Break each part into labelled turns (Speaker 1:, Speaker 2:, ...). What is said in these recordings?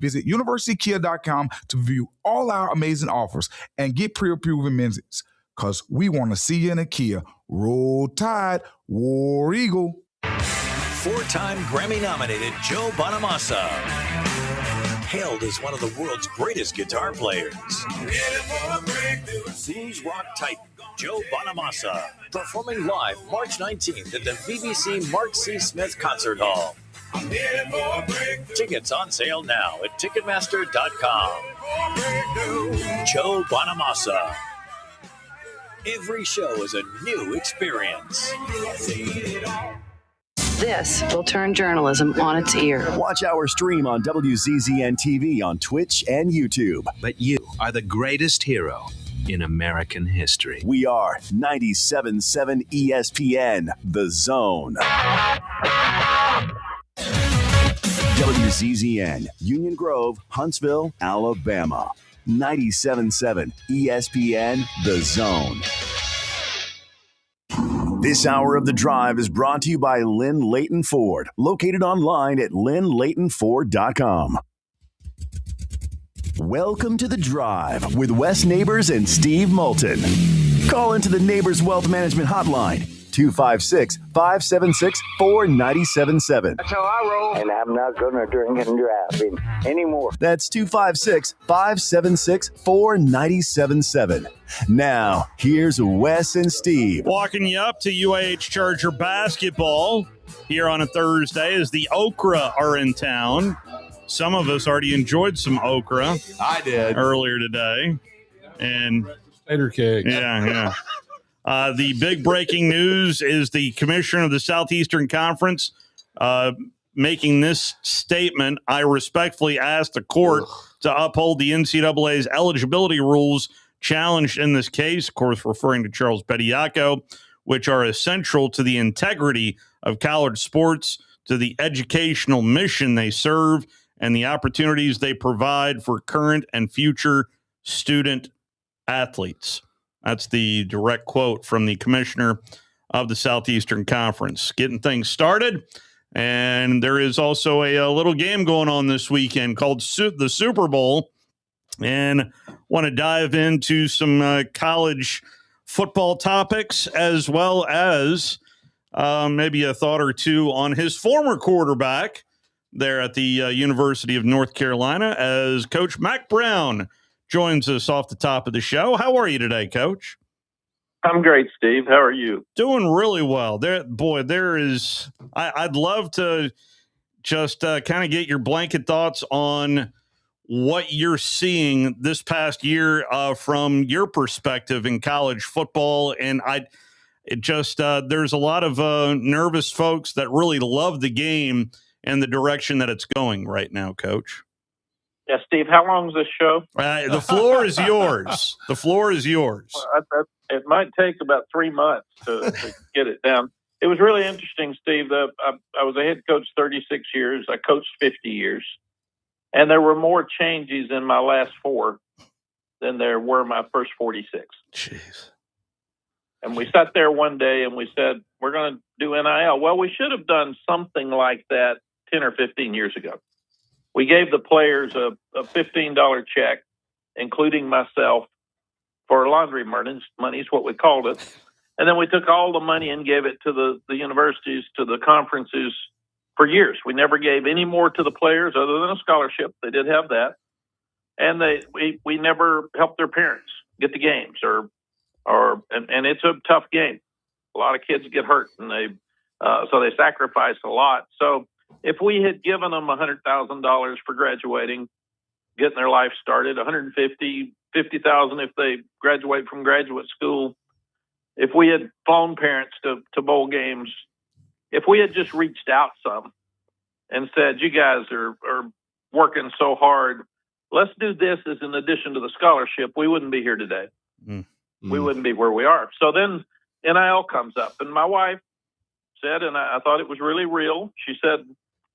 Speaker 1: Visit universitykia.com to view all our amazing offers and get pre-approved amenities. Because we want to see you in a Kia. Roll Tide, War Eagle.
Speaker 2: Four-time Grammy-nominated Joe Bonamassa, hailed as one of the world's greatest guitar players. Blues rock titan Joe Bonamassa, performing live March 19th at the BBC Mark C. Smith Concert Hall. Tickets on sale now at Ticketmaster.com. Joe Bonamassa. Every show is a new experience.
Speaker 3: This will turn journalism on its ear.
Speaker 4: Watch our stream on WZZN TV on Twitch and YouTube.
Speaker 5: But you are the greatest hero in American history.
Speaker 4: We are 97.7 ESPN, The Zone. WZZN, Union Grove, Huntsville, Alabama. 97.7 ESPN, The Zone. This hour of The Drive is brought to you by Lynn Leighton Ford, located online at lynnleightonford.com. Welcome to The Drive with Wes Neighbors and Steve Moulton. Call into the Neighbors Wealth Management Hotline, 256-576-4977.
Speaker 6: That's how I roll. And I'm not going to drink and drive anymore.
Speaker 4: That's 256-576-4977. Now, here's Wes and Steve.
Speaker 7: Walking you up to UAH Charger basketball here on a Thursday as the Okra are in town. Some of us already enjoyed some okra.
Speaker 8: I did.
Speaker 7: Earlier today. And
Speaker 8: Tater cake.
Speaker 7: Yeah. The big breaking news is the commissioner of the Southeastern Conference making this statement. I respectfully ask the court to uphold the NCAA's eligibility rules challenged in this case, of course, referring to Charles Bediako, which are essential to the integrity of college sports, to the educational mission they serve, and the opportunities they provide for current and future student athletes. That's the direct quote from the commissioner of the Southeastern Conference. Getting things started. And there is also a little game going on this weekend called the Super Bowl. And want to dive into some college football topics, as well as maybe a thought or two on his former quarterback there at the University of North Carolina, as Coach Mack Brown joins us off the top of the show. How are you today, Coach?
Speaker 9: I'm great, Steve. How are you?
Speaker 7: Doing really well. I'd love to just kind of get your blanket thoughts on what you're seeing this past year from your perspective in college football. And there's a lot of nervous folks that really love the game and the direction that it's going right now, Coach.
Speaker 9: Yeah, Steve, how long is this show?
Speaker 7: The floor is yours. The floor is yours.
Speaker 9: It might take about 3 months to get it down. It was really interesting, Steve. I was a head coach 36 years. I coached 50 years. And there were more changes in my last 4 than there were my first 46.
Speaker 7: Jeez.
Speaker 9: And we sat there one day and we said, we're going to do NIL. Well, we should have done something like that 10 or 15 years ago. We gave the players a $15 check, including myself, for laundry money is what we called it. And then we took all the money and gave it to the universities, to the conferences for years. We never gave any more to the players other than a scholarship. They did have that. And we never helped their parents get the games and it's a tough game. A lot of kids get hurt and so they sacrifice a lot. So if we had given them $100,000 for graduating, getting their life started, $150,000 if they graduate from graduate school, if we had flown parents to bowl games, if we had just reached out some and said, you guys are working so hard, let's do this as an addition to the scholarship, we wouldn't be here today. Mm-hmm. We wouldn't be where we are. So then NIL comes up, and my wife said, and I thought it was really real, she said,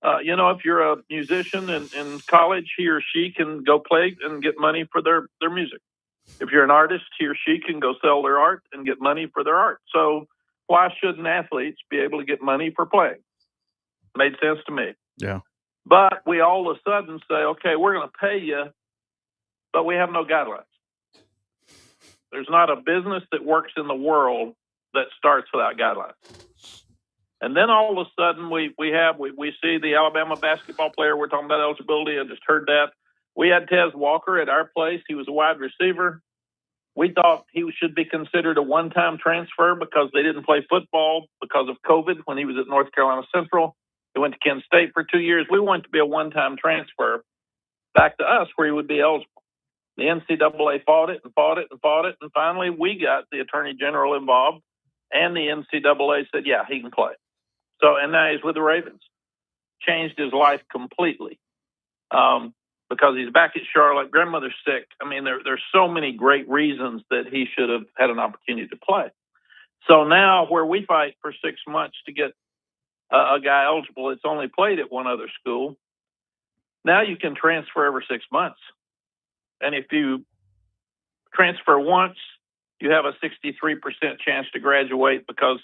Speaker 9: if you're a musician in college, he or she can go play and get money for their music. If you're an artist, he or she can go sell their art and get money for their art. So why shouldn't athletes be able to get money for playing? Made sense to me.
Speaker 7: Yeah.
Speaker 9: But we all of a sudden say, okay, we're going to pay you, but we have no guidelines. There's not a business that works in the world that starts without guidelines. And then all of a sudden we see the Alabama basketball player. We're talking about eligibility. I just heard that. We had Tez Walker at our place. He was a wide receiver. We thought he should be considered a one-time transfer because they didn't play football because of COVID when he was at North Carolina Central. He went to Kent State for 2 years. We wanted to be a one-time transfer back to us where he would be eligible. The NCAA fought it and fought it and fought it, and finally we got the Attorney General involved, and the NCAA said, yeah, he can play. So, and now he's with the Ravens. Changed his life completely because he's back at Charlotte. Grandmother's sick. I mean, there's so many great reasons that he should have had an opportunity to play. So now where we fight for 6 months to get a guy eligible, it's only played at one other school. Now you can transfer every 6 months. And if you transfer once, you have a 63% chance to graduate because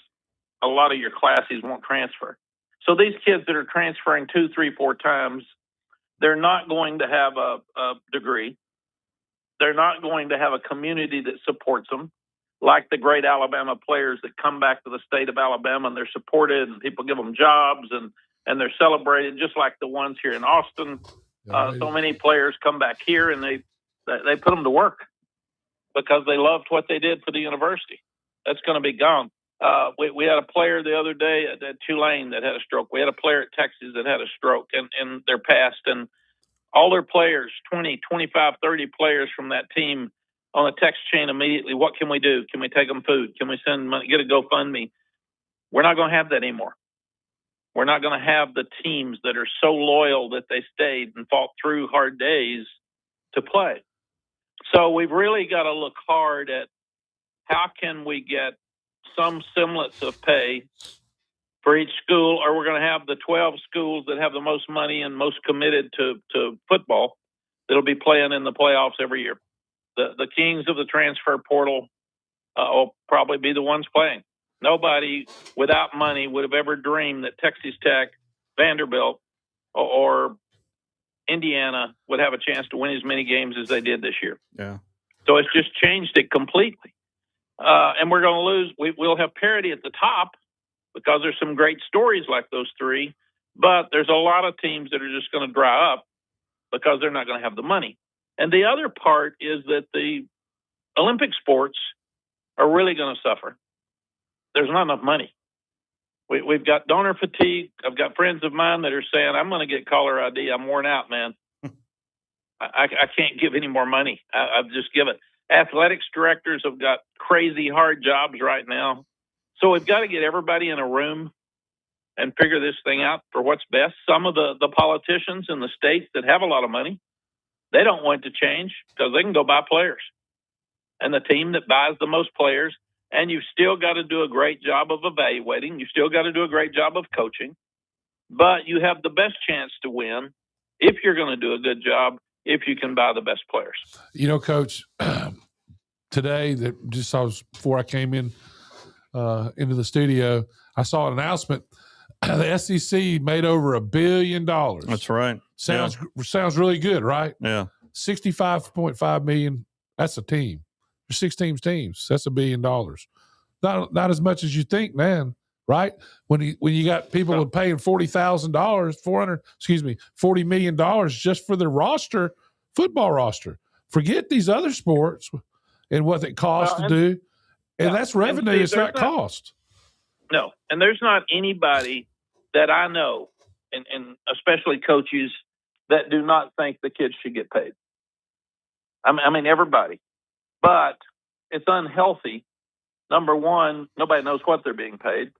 Speaker 9: a lot of your classes won't transfer. So these kids that are transferring 2, 3, 4 times, they're not going to have a degree. They're not going to have a community that supports them, like the great Alabama players that come back to the state of Alabama and they're supported and people give them jobs and they're celebrated, just like the ones here in Austin. So many players come back here and they put them to work because they loved what they did for the university. That's going to be gone. We had a player the other day at Tulane that had a stroke. We had a player at Texas that had a stroke, and they're passed. And all their players, 20, 25, 30 players from that team on a text chain immediately, what can we do? Can we take them food? Can we send money, get a GoFundMe? We're not going to have that anymore. We're not going to have the teams that are so loyal that they stayed and fought through hard days to play. So we've really got to look hard at how can we get some semblance of pay for each school, or we're going to have the 12 schools that have the most money and most committed to football that'll be playing in the playoffs every year. The kings of the transfer portal will probably be the ones playing. Nobody without money would have ever dreamed that Texas Tech, Vanderbilt, or Indiana would have a chance to win as many games as they did this year.
Speaker 7: Yeah.
Speaker 9: So it's just changed it completely. And we're going to lose. We'll have parity at the top because there's some great stories like those three, but there's a lot of teams that are just going to dry up because they're not going to have the money. And the other part is that the Olympic sports are really going to suffer. There's not enough money. We've got donor fatigue. I've got friends of mine that are saying, I'm going to get caller ID. I'm worn out, man. I can't give any more money. I've just given. Athletics directors have got crazy hard jobs right now. So we've got to get everybody in a room and figure this thing out for what's best. Some of the politicians in the states that have a lot of money, they don't want to change because they can go buy players. And the team that buys the most players, and you've still got to do a great job of evaluating. You've still got to do a great job of coaching. But you have the best chance to win if you're going to do a good job, if you can buy the best players.
Speaker 8: You know, Coach, today, before I came in into the studio, I saw an announcement. The SEC made over $1 billion.
Speaker 7: That's right.
Speaker 8: Sounds really good, right?
Speaker 7: Yeah.
Speaker 8: 65.5 million. That's a team. There's 6 teams. That's $1 billion. Not as much as you think, man. Right? When you got people paying $40 million just for their roster, football roster. Forget these other sports and what it costs to do. And that's revenue. It's not cost.
Speaker 9: No. And there's not anybody that I know, and especially coaches, that do not think the kids should get paid. I mean, everybody. But it's unhealthy. Number one, nobody knows what they're being paid.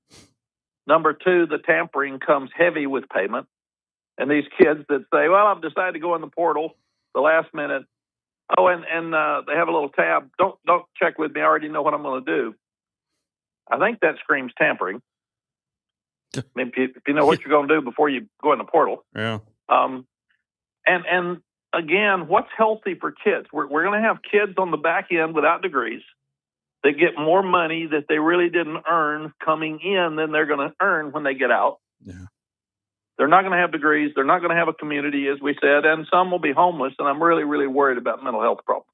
Speaker 9: Number two, the tampering comes heavy with payment. And these kids that say, well, I've decided to go in the portal the last minute. Oh, and they have a little tab. Don't check with me. I already know what I'm going to do. I think that screams tampering. I mean, if you know what you're going to do before you go in the portal.
Speaker 7: Yeah.
Speaker 9: And again, what's healthy for kids? We're going to have kids on the back end without degrees that get more money that they really didn't earn coming in than they're going to earn when they get out.
Speaker 7: Yeah.
Speaker 9: They're not going to have degrees. They're not going to have a community, as we said, and some will be homeless. And I'm really, really worried about mental health problems.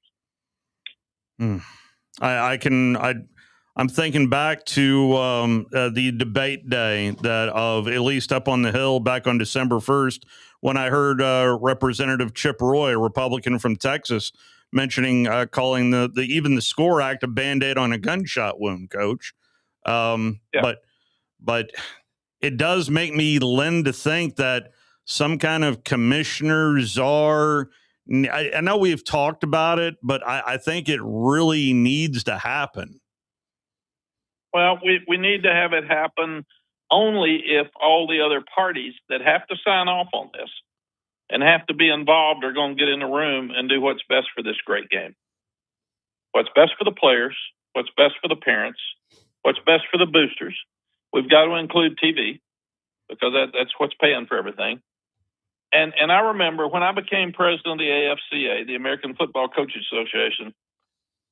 Speaker 7: I'm thinking back to the debate day that of at least up on the Hill back on December 1st, when I heard Representative Chip Roy, a Republican from Texas, mentioning calling the even the SCORE Act a Band-Aid on a gunshot wound, Coach. But it does make me lend to think that some kind of commissioner, czar, I know we've talked about it, but I think it really needs to happen.
Speaker 9: Well, we need to have it happen only if all the other parties that have to sign off on this and have to be involved are going to get in the room and do what's best for this great game. What's best for the players, what's best for the parents, what's best for the boosters. We've got to include TV because that's what's paying for everything. And I remember when I became president of the AFCA, the American Football Coaches Association,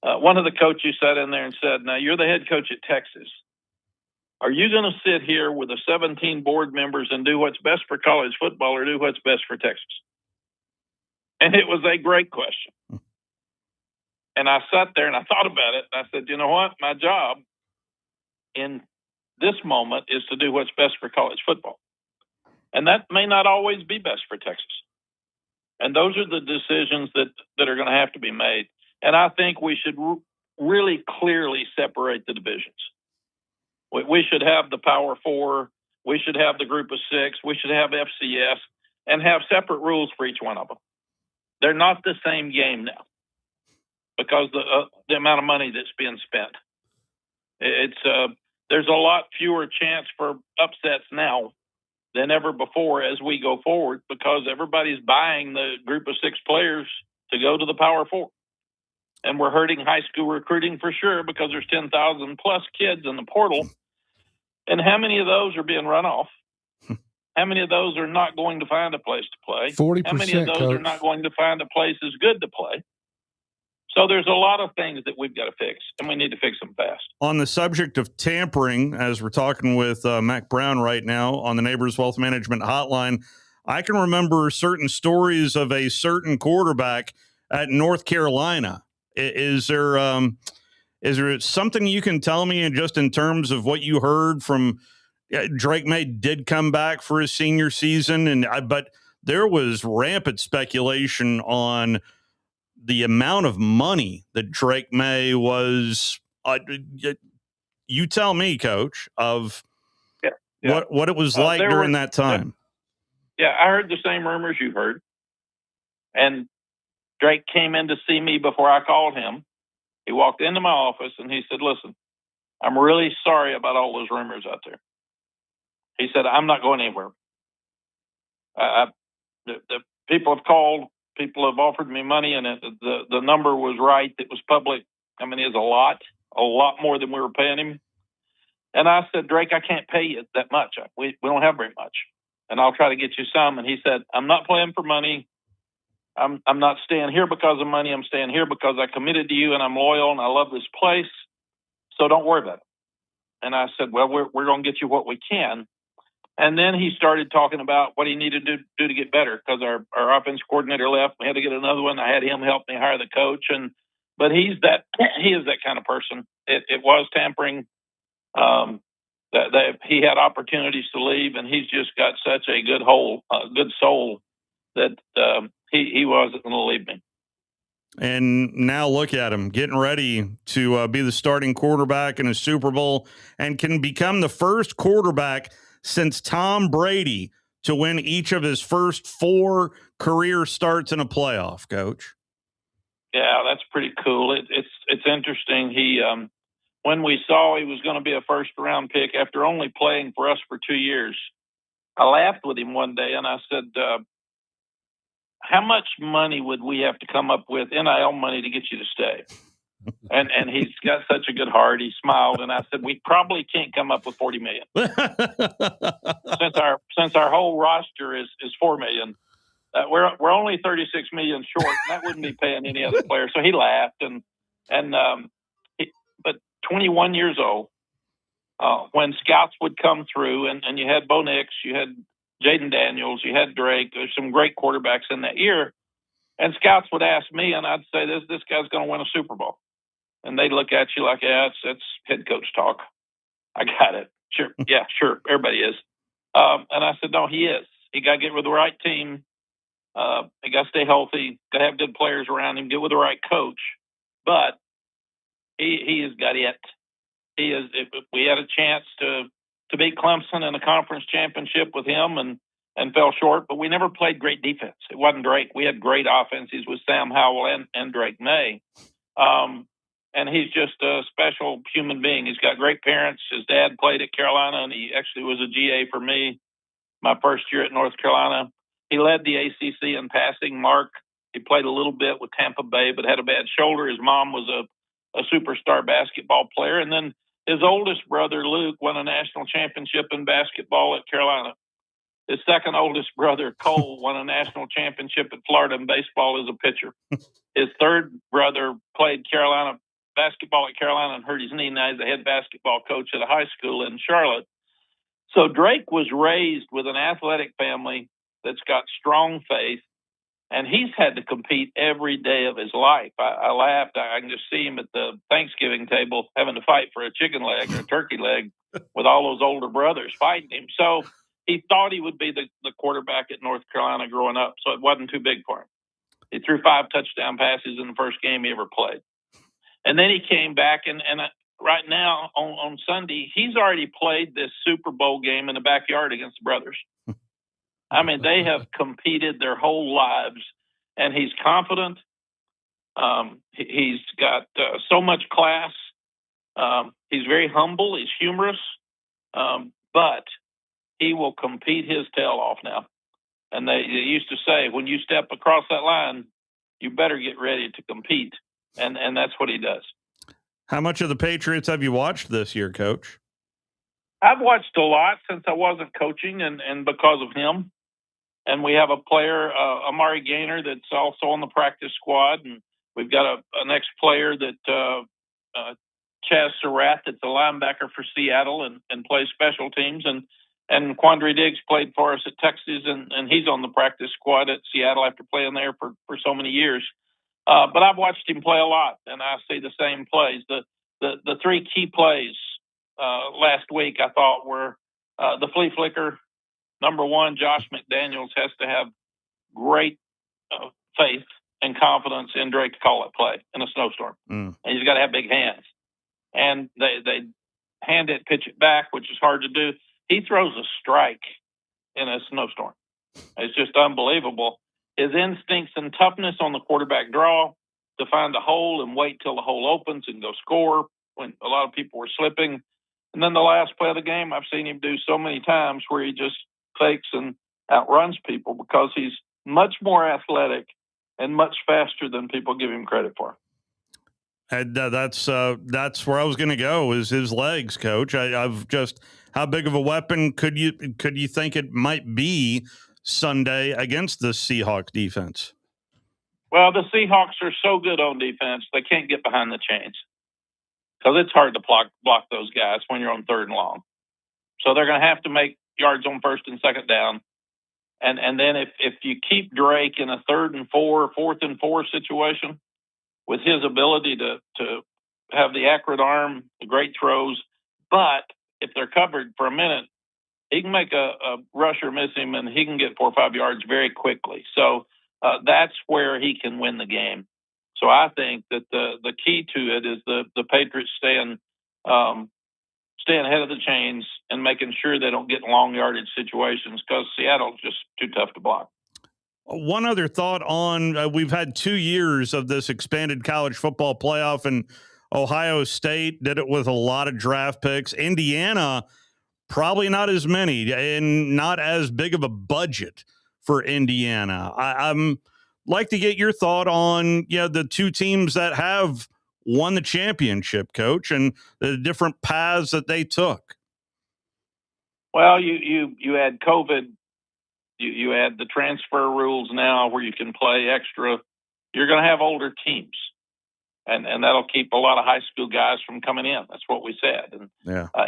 Speaker 9: one of the coaches sat in there and said, now, you're the head coach at Texas. Are you going to sit here with the 17 board members and do what's best for college football or do what's best for Texas? And it was a great question. And I sat there and I thought about it. And I said, you know what? My job in this moment is to do what's best for college football. And that may not always be best for Texas. And those are the decisions that are going to have to be made. And I think we should really clearly separate the divisions. We should have the Power Four. We should have the Group of Six. We should have FCS and have separate rules for each one of them. They're not the same game now because the amount of money that's being spent. There's a lot fewer chance for upsets now than ever before as we go forward because everybody's buying the Group of Six players to go to the Power Four. And we're hurting high school recruiting for sure because there's 10,000 plus kids in the portal. And how many of those are being run off? How many of those are not going to find a place to play?
Speaker 8: 40%,
Speaker 9: how many of those
Speaker 8: Coach.
Speaker 9: are not going to find a place that's good to play? So there's a lot of things that we've got to fix, and we need to fix them fast.
Speaker 7: On the subject of tampering, as we're talking with Mac Brown right now on the Neighbors Wealth Management Hotline, I can remember certain stories of a certain quarterback at North Carolina. Is there something you can tell me, and just in terms of what you heard from Drake May did come back for his senior season, but there was rampant speculation on the amount of money that Drake May was. You tell me, Coach, of what it was like during that time.
Speaker 9: I heard the same rumors you heard, and Drake came in to see me before I called him. He walked into my office and he said, listen, I'm really sorry about all those rumors out there. He said, I'm not going anywhere. The people have called, people have offered me money, and the number was right. It was public. I mean, it's a lot more than we were paying him. And I said, Drake, I can't pay you that much. We don't have very much. And I'll try to get you some. And he said, I'm not playing for money. I'm not staying here because of money. I'm staying here because I committed to you and I'm loyal and I love this place. So don't worry about it. And I said, well, we're going to get you what we can. And then he started talking about what he needed to do to get better because our offense coordinator left. We had to get another one. I had him help me hire the coach. But he is that kind of person. It was tampering. That he had opportunities to leave, and he's just got such a good soul that he wasn't going to leave me.
Speaker 7: And now look at him getting ready to be the starting quarterback in a Super Bowl and can become the first quarterback since Tom Brady to win each of his first 4 career starts in a playoff, Coach.
Speaker 9: Yeah, that's pretty cool. It's interesting. He when we saw he was going to be a first-round pick after only playing for us for 2 years, I laughed with him one day and I said, how much money would we have to come up with, NIL money, to get you to stay? And he's got such a good heart. He smiled, and I said, we probably can't come up with $40 million. since our whole roster is $4 million. We're only $36 million short, and that wouldn't be paying any other player. So he laughed, but 21 years old, when scouts would come through, and you had Bo Nix, you had Jaden Daniels, you had Drake. There's some great quarterbacks in that year. And scouts would ask me, and I'd say, this guy's going to win a Super Bowl. And they'd look at you like, yeah, it's head coach talk. I got it. Sure. Yeah, sure. Everybody is. And I said, no, he is. He got to get with the right team. He got to stay healthy, got to have good players around him, get with the right coach. But he has got it. He is. If we had a chance to beat Clemson in a conference championship with him and fell short, but we never played great defense. It wasn't Drake. We had great offenses with Sam Howell and Drake May. And he's just a special human being. He's got great parents. His dad played at Carolina, and he actually was a GA for me my first year at North Carolina. He led the ACC in passing. Mark, he played a little bit with Tampa Bay, but had a bad shoulder. His mom was a superstar basketball player. And then his oldest brother, Luke, won a national championship in basketball at Carolina. His second oldest brother, Cole, won a national championship at Florida in baseball as a pitcher. His third brother played basketball at Carolina and hurt his knee. Now he's the head basketball coach at a high school in Charlotte. So Drake was raised with an athletic family that's got strong faith, and he's had to compete every day of his life. I laughed. I can just see him at the Thanksgiving table having to fight for a chicken leg or a turkey leg with all those older brothers fighting him. So he thought he would be the quarterback at North Carolina growing up, so it wasn't too big for him. He threw 5 touchdown passes in the first game he ever played. And then he came back, and right now on Sunday, he's already played this Super Bowl game in the backyard against the brothers. I mean, they have competed their whole lives, and he's confident. He's got so much class. He's very humble. He's humorous, but he will compete his tail off now. And they used to say, when you step across that line, you better get ready to compete. And that's what he does.
Speaker 7: How much of the Patriots have you watched this year, Coach?
Speaker 9: I've watched a lot since I wasn't coaching and because of him. And we have a player, Amari Gaynor, that's also on the practice squad. And we've got an ex-player that Chaz Surratt, that's a linebacker for Seattle and plays special teams. And Quandre Diggs played for us at Texas, and he's on the practice squad at Seattle after playing there for so many years. But I've watched him play a lot, and I see the same plays. The 3 key plays last week I thought were the flea flicker. Number 1, Josh McDaniels has to have great faith and confidence in Drake to call that play in a snowstorm. And he's got to have big hands. And they hand it, pitch it back, which is hard to do. He throws a strike in a snowstorm. It's just unbelievable. His instincts and toughness on the quarterback draw to find a hole and wait till the hole opens and go score when a lot of people were slipping. And then the last play of the game, I've seen him do so many times where he just fakes and outruns people because he's much more athletic and much faster than people give him credit for.
Speaker 7: And that's where I was going to go, is his legs, Coach. I've just, how big of a weapon could you think it might be Sunday against the Seahawks defense?
Speaker 9: Well, the Seahawks are so good on defense, they can't get behind the chains because it's hard to block those guys when you're on 3rd and long. So they're going to have to make yards on 1st and 2nd down. And then if you keep Drake in a 3rd and 4, 4th and 4 situation with his ability to have the accurate arm, the great throws, but if they're covered for a minute, he can make a rusher miss him, and he can get 4 or 5 yards very quickly. So that's where he can win the game. So I think that the key to it is the Patriots staying ahead of the chains and making sure they don't get in long yardage situations because Seattle's just too tough to block.
Speaker 7: One other thought on we've had 2 years of this expanded college football playoff, and Ohio State did it with a lot of draft picks. Indiana, probably not as many and not as big of a budget for Indiana. I'm like to get your thought on the 2 teams that have won the championship, Coach, and the different paths that they took.
Speaker 9: Well, you had COVID. You add the transfer rules now where you can play extra. You're going to have older teams. and that'll keep a lot of high school guys from coming in. That's what we said. And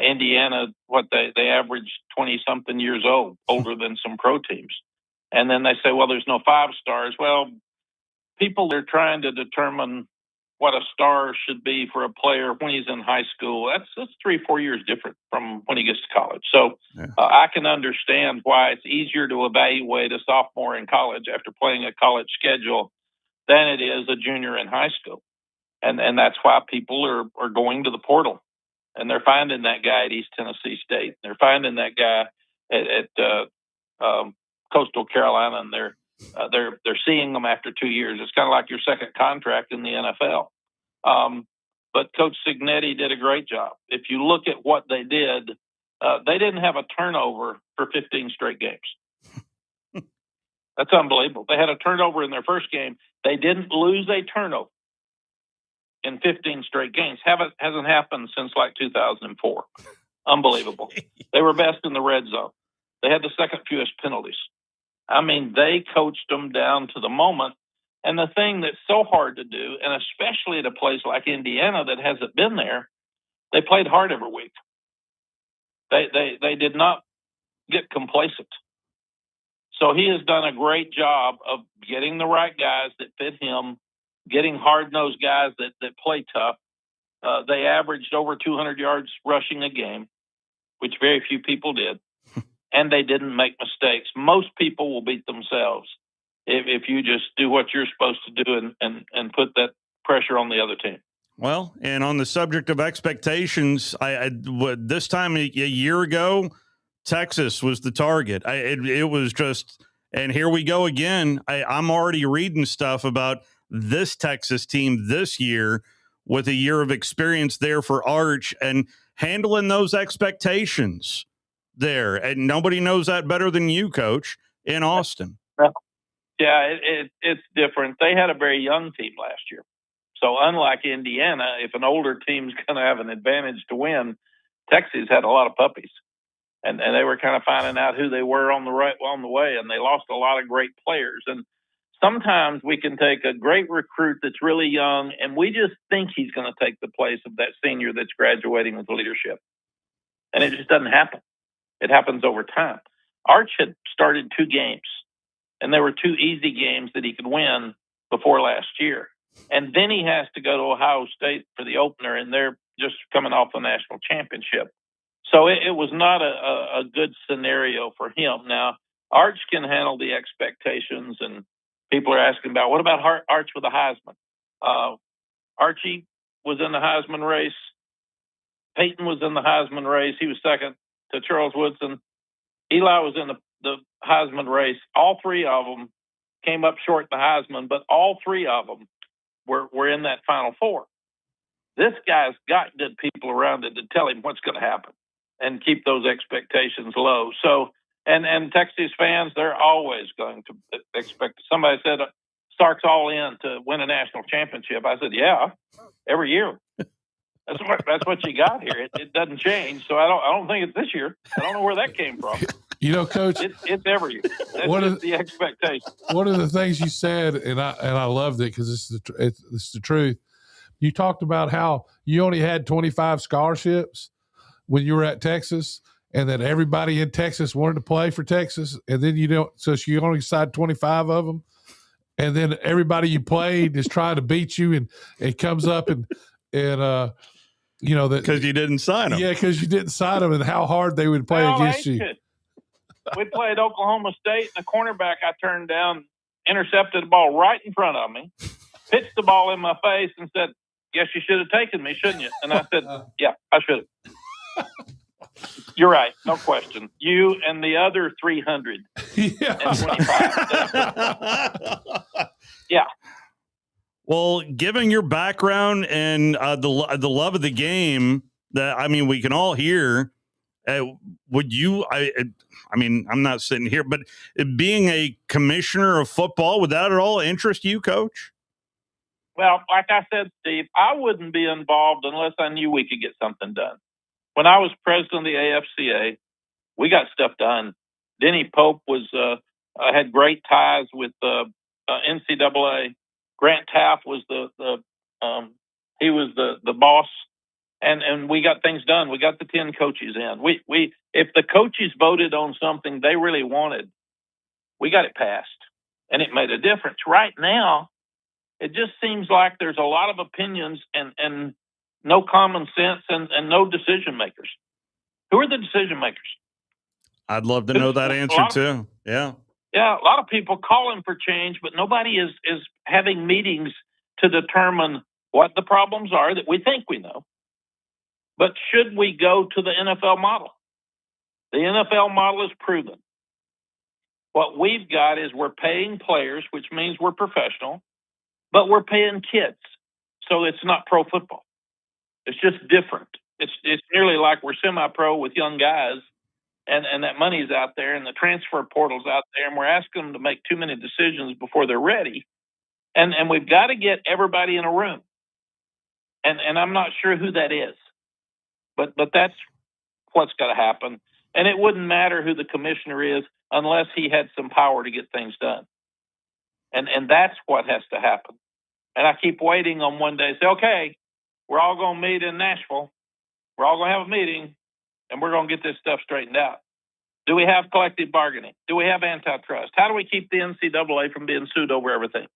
Speaker 9: Indiana, they average 20-something years old, older than some pro teams. And then they say, well, there's no 5 stars. Well, people are trying to determine what a star should be for a player when he's in high school. That's 3-4 years different from when he gets to college. So I can understand why it's easier to evaluate a sophomore in college after playing a college schedule than it is a junior in high school. And that's why people are going to the portal, and they're finding that guy at East Tennessee State. They're finding that guy at Coastal Carolina, and they're seeing them after 2 years. It's kind of like your second contract in the NFL. But Coach Cignetti did a great job. If you look at what they did, they didn't have a turnover for 15 straight games. That's unbelievable. They had a turnover in their first game. They didn't lose a turnover in 15 straight games. Hasn't happened since like 2004. Unbelievable. They were best in the red zone. They had the second fewest penalties. I mean, they coached them down to the moment. And the thing that's so hard to do, and especially at a place like Indiana that hasn't been there, they played hard every week. They did not get complacent. So he has done a great job of getting the right guys that fit him, getting hard-nosed guys that play tough. They averaged over 200 yards rushing a game, which very few people did. And they didn't make mistakes. Most people will beat themselves if you just do what you're supposed to do and put that pressure on the other team.
Speaker 7: Well, and on the subject of expectations, this time a year ago, Texas was the target. It was just, and here we go again. I'm already reading stuff about this Texas team this year with a year of experience there for Arch and handling those expectations there. And nobody knows that better than you, Coach, in Austin.
Speaker 9: Yeah, it's different. They had a very young team last year. So unlike Indiana, if an older team's going to have an advantage to win, Texas had a lot of puppies. And they were kind of finding out who they were on the way, and they lost a lot of great players. And sometimes we can take a great recruit that's really young, and we just think he's going to take the place of that senior that's graduating with leadership. And it just doesn't happen. It happens over time. Arch had started 2 games, and there were 2 easy games that he could win before last year. And then he has to go to Ohio State for the opener, and they're just coming off the national championship. So it was not a good scenario for him. Now, Arch can handle the expectations, and people are asking about, what about Arch with the Heisman? Archie was in the Heisman race. Peyton was in the Heisman race. He was second to Charles Woodson. Eli was in the Heisman race. All 3 of them came up short in the Heisman, but all 3 of them were in that Final Four. This guy's got good people around it to tell him what's going to happen and keep those expectations low. So, and Texas fans, they're always going to expect. Somebody said Sark's all in to win a national championship. I said, yeah, every year. That's what you got here. It doesn't change. So I don't think it's this year. I don't know where that came from.
Speaker 8: You know, Coach,
Speaker 9: it's every year. That's the expectation.
Speaker 8: One of the things you said, and I loved it because it's the truth. You talked about how you only had 25 scholarships when you were at Texas, and that everybody in Texas wanted to play for Texas, and then so you only signed 25 of them, and then everybody you played is trying to beat you, and it comes up and you know that
Speaker 7: because you didn't sign them.
Speaker 8: Yeah, because you didn't sign them, and how hard they would play against you.
Speaker 9: We played Oklahoma State, and the cornerback I turned down intercepted the ball right in front of me, pitched the ball in my face, and said, "Guess you should have taken me, shouldn't you?" And I said, "Yeah, I should have." You're right, no question. You and the other 325. Yeah.
Speaker 7: Well, given your background and the love of the game, that we can all hear. Would you? I mean, I'm not sitting here, but being a commissioner of football, would that at all interest you, Coach?
Speaker 9: Well, like I said, Steve, I wouldn't be involved unless I knew we could get something done. When I was president of the AFCA, we got stuff done. Denny Pope had great ties with the NCAA. Grant Taft was the He was the boss, and we got things done. We got the 10 coaches in. We if the coaches voted on something they really wanted, we got it passed, and it made a difference. Right now, it just seems like there's a lot of opinions and no common sense and no decision makers. Who are the decision makers?
Speaker 7: I'd love to know that answer too. Yeah.
Speaker 9: Yeah, a lot of people calling for change, but nobody is having meetings to determine what the problems are that we think we know. But should we go to the NFL model? The NFL model is proven. What we've got is we're paying players, which means we're professional, but we're paying kids. So it's not pro football. It's just different. It's nearly like we're semi-pro with young guys, and that money's out there, and the transfer portal's out there, and we're asking them to make too many decisions before they're ready. And we've got to get everybody in a room. And I'm not sure who that is. But that's what's got to happen. And it wouldn't matter who the commissioner is unless he had some power to get things done. And that's what has to happen. And I keep waiting on one day to say, okay, we're all going to meet in Nashville. We're all going to have a meeting, and we're going to get this stuff straightened out. Do we have collective bargaining? Do we have antitrust? How do we keep the NCAA from being sued over everything?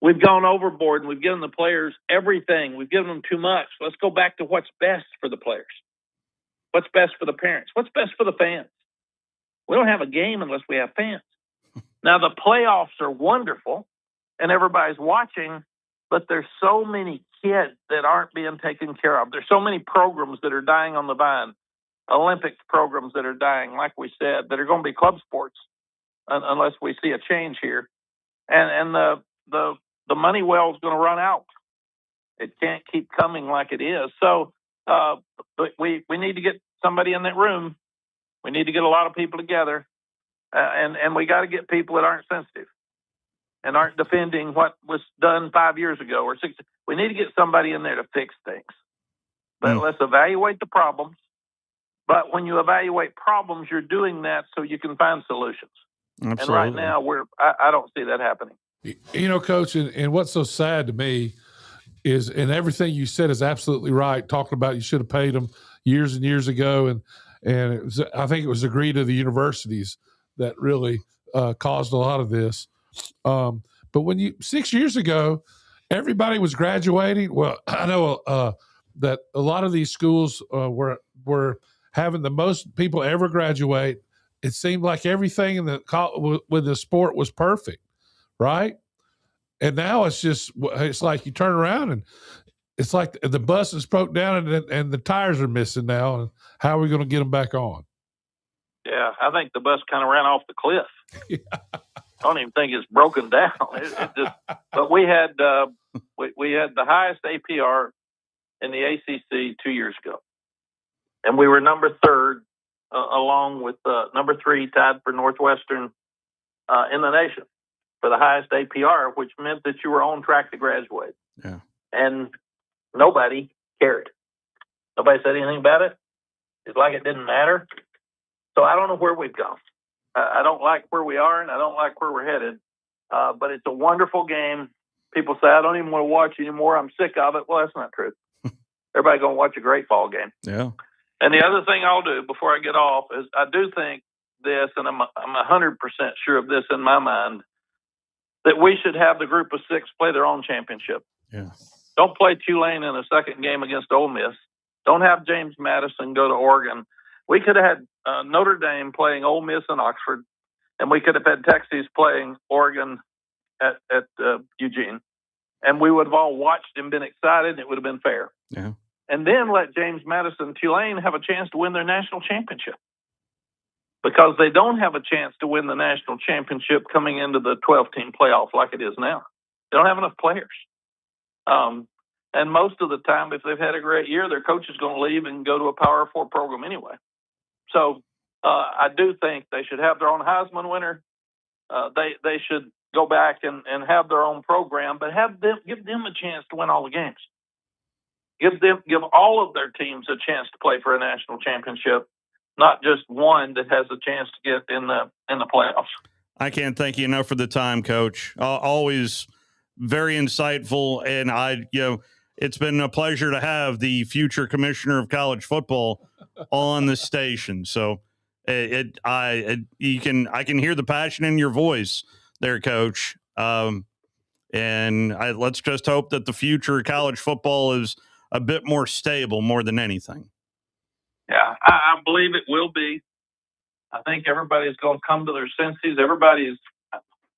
Speaker 9: We've gone overboard, and we've given the players everything. We've given them too much. Let's go back to what's best for the players. What's best for the parents? What's best for the fans? We don't have a game unless we have fans. Now, the playoffs are wonderful, and everybody's watching, but there's so many kids that aren't being taken care of. There's so many programs that are dying on the vine, Olympic programs that are dying, like we said, that are going to be club sports unless we see a change here. And the money well is going to run out. It can't keep coming like it is. So but we need to get somebody in that room. We need to get a lot of people together, and we got to get people that aren't sensitive and aren't defending what was done 5 years ago or 6. We need to get somebody in there to fix things. But let's evaluate the problems. But when you evaluate problems, you're doing that so you can find solutions.
Speaker 7: Absolutely.
Speaker 9: And right now, I don't see that happening.
Speaker 8: You know, Coach, and what's so sad to me is, and everything you said is absolutely right, talking about you should have paid them years and years ago. And it was, I think it was agreed to the universities that really caused a lot of this. But when 6 years ago, everybody was graduating. Well, I know that a lot of these schools were having the most people ever graduate. It seemed like everything in with the sport was perfect, right? And now it's like you turn around and it's like the bus is broke down and the tires are missing now. And how are we going to get them back on?
Speaker 9: Yeah, I think the bus kind of ran off the cliff.
Speaker 8: Yeah.
Speaker 9: I don't even think it's broken down. But we had we had the highest APR in the ACC 2 years ago, and we were number 3rd, along with number 3 tied for Northwestern in the nation for the highest APR, which meant that you were on track to graduate.
Speaker 7: Yeah,
Speaker 9: and nobody cared. Nobody said anything about it. It's like it didn't matter. So I don't know where we've gone. I don't like where we are, and I don't like where we're headed. But it's a wonderful game. People say, I don't even want to watch anymore. I'm sick of it. Well, that's not true. Everybody's going to watch a great ball game.
Speaker 7: Yeah.
Speaker 9: And the other thing I'll do before I get off is I do think this, and I'm 100% sure of this in my mind, that we should have the group of 6 play their own championship.
Speaker 7: Yeah.
Speaker 9: Don't play Tulane in a second game against Ole Miss. Don't have James Madison go to Oregon. We could have had Notre Dame playing Ole Miss in Oxford, and we could have had Texas playing Oregon at Eugene. And we would have all watched and been excited, and it would have been fair.
Speaker 7: Yeah.
Speaker 9: And then let James Madison Tulane have a chance to win their national championship, because they don't have a chance to win the national championship coming into the 12-team playoff like it is now. They don't have enough players. And most of the time, if they've had a great year, their coach is going to leave and go to a Power 4 program anyway. So I do think they should have their own Heisman winner. They should go back and have their own program, but give them a chance to win all the games. Give all of their teams a chance to play for a national championship, not just one that has a chance to get in the playoffs.
Speaker 7: I can't thank you enough for the time, Coach. Always very insightful, and it's been a pleasure to have the future commissioner of college football on the station. So I can hear the passion in your voice there, Coach. Let's just hope that the future of college football is a bit more stable more than anything.
Speaker 9: Yeah, I believe it will be. I think everybody's going to come to their senses.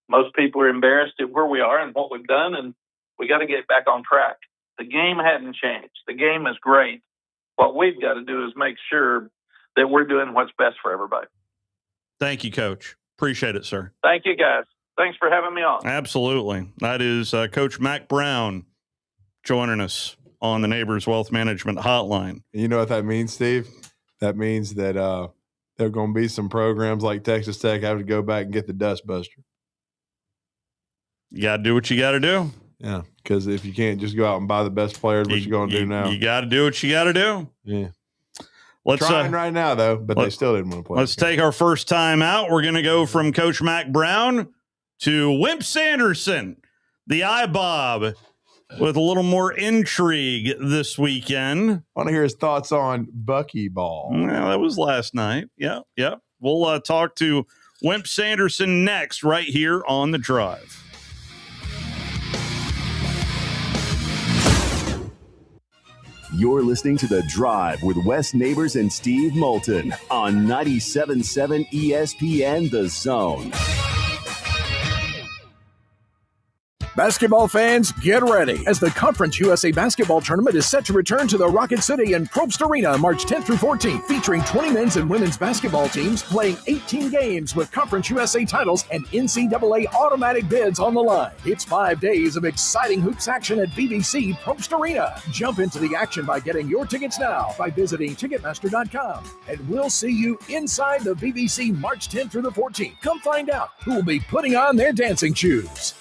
Speaker 9: Most people are embarrassed at where we are and what we've done, and we got to get back on track. The game hadn't changed. The game is great. What we've got to do is make sure that we're doing what's best for everybody.
Speaker 7: Thank you, Coach. Appreciate it, sir.
Speaker 9: Thank you, guys. Thanks for having me on.
Speaker 7: Absolutely. That is Coach Mac Brown joining us on the Neighbors Wealth Management Hotline.
Speaker 10: You know what that means, Steve? That means that there are going to be some programs like Texas Tech have to go back and get the dust buster.
Speaker 7: You got to do what you got to do.
Speaker 10: Yeah, because if you can't just go out and buy the best players, what you going to do now?
Speaker 7: You got to do what you got to do.
Speaker 10: Yeah.
Speaker 7: Let's
Speaker 10: trying right now, though, but they still didn't want to play.
Speaker 7: Let's take our first time out. We're going to go from Coach Mac Brown to Wimp Sanderson, the iBob, with a little more intrigue this weekend.
Speaker 10: I want to hear his thoughts on Buckyball.
Speaker 7: Well, that was last night. Yeah. We'll talk to Wimp Sanderson next right here on The Drive.
Speaker 4: You're listening to The Drive with Wes Neighbors and Steve Moulton on 97.7 ESPN The Zone.
Speaker 11: Basketball fans, get ready as the Conference USA Basketball Tournament is set to return to the Rocket City in Probst Arena March 10th through 14th, featuring 20 men's and women's basketball teams playing 18 games with Conference USA titles and NCAA automatic bids on the line. It's 5 days of exciting hoops action at BBC Probst Arena. Jump into the action by getting your tickets now by visiting Ticketmaster.com. And we'll see you inside the BBC March 10th through the 14th. Come find out who will be putting on their dancing shoes.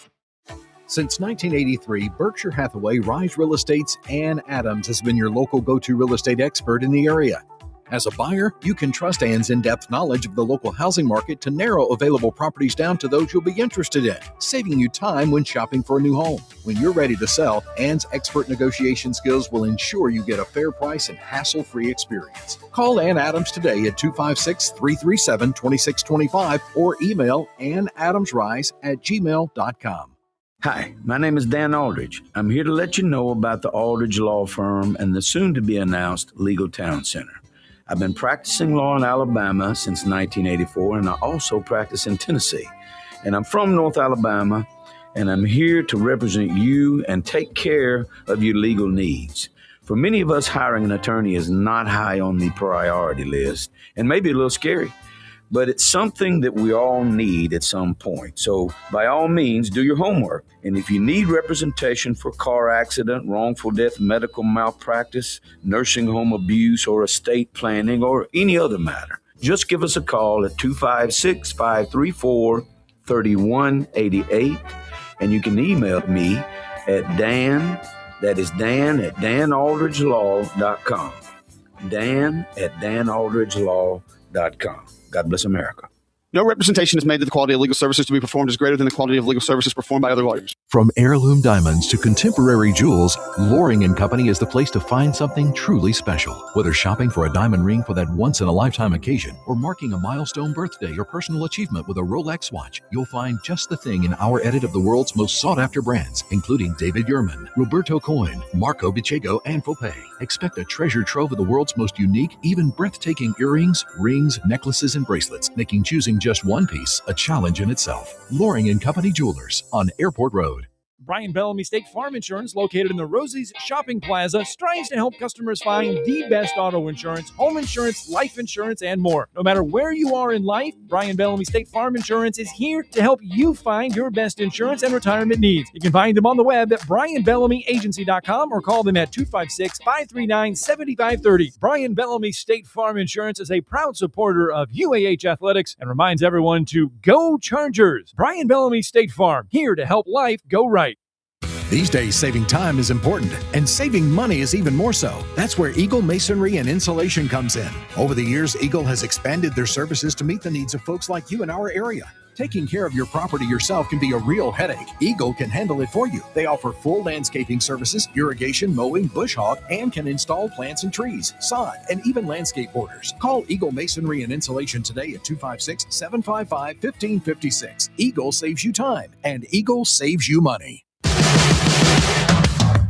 Speaker 12: Since 1983, Berkshire Hathaway Rise Real Estate's Ann Adams has been your local go-to real estate expert in the area. As a buyer, you can trust Ann's in-depth knowledge of the local housing market to narrow available properties down to those you'll be interested in, saving you time when shopping for a new home. When you're ready to sell, Ann's expert negotiation skills will ensure you get a fair price and hassle-free experience. Call Ann Adams today at 256-337-2625 or email annadamsrise@gmail.com.
Speaker 13: Hi, my name is Dan Aldridge. I'm here to let you know about the Aldridge Law Firm and the soon-to-be-announced Legal Town Center. I've been practicing law in Alabama since 1984, and I also practice in Tennessee. And I'm from North Alabama, and I'm here to represent you and take care of your legal needs. For many of us, hiring an attorney is not high on the priority list, and maybe a little scary. But it's something that we all need at some point. So by all means, do your homework. And if you need representation for car accident, wrongful death, medical malpractice, nursing home abuse, or estate planning, or any other matter, just give us a call at 256-534-3188. And you can email me at Dan, that is Dan at danaldridgelaw.com. Dan at danaldridgelaw.com. God bless America.
Speaker 14: No representation is made that the quality of legal services to be performed is greater than the quality of legal services performed by other lawyers.
Speaker 12: From heirloom diamonds to contemporary jewels, Loring & Company is the place to find something truly special. Whether shopping for a diamond ring for that once-in-a-lifetime occasion or marking a milestone birthday or personal achievement with a Rolex watch, you'll find just the thing in our edit of the world's most sought-after brands, including David Yurman, Roberto Coin, Marco Bicego, and Fopay. Expect a treasure trove of the world's most unique, even breathtaking earrings, rings, necklaces, and bracelets, making choosing just one piece a challenge in itself. Loring & Company Jewelers on Airport Road.
Speaker 15: Brian Bellamy State Farm Insurance, located in the Rosie's Shopping Plaza, strives to help customers find the best auto insurance, home insurance, life insurance, and more. No matter where you are in life, Brian Bellamy State Farm Insurance is here to help you find your best insurance and retirement needs. You can find them on the web at brianbellamyagency.com or call them at 256-539-7530. Brian Bellamy State Farm Insurance is a proud supporter of UAH Athletics and reminds everyone to go Chargers. Brian Bellamy State Farm, here to help life go right.
Speaker 12: These days, saving time is important, and saving money is even more so. That's where Eagle Masonry and Insulation comes in. Over the years, Eagle has expanded their services to meet the needs of folks like you in our area.
Speaker 11: Taking care of your property yourself can be a real headache. Eagle can handle it for you. They offer full landscaping services, irrigation, mowing, bush hog, and can install plants and trees, sod, and even landscape borders. Call Eagle Masonry and Insulation today at 256-755-1556. Eagle saves you time, and Eagle saves you money.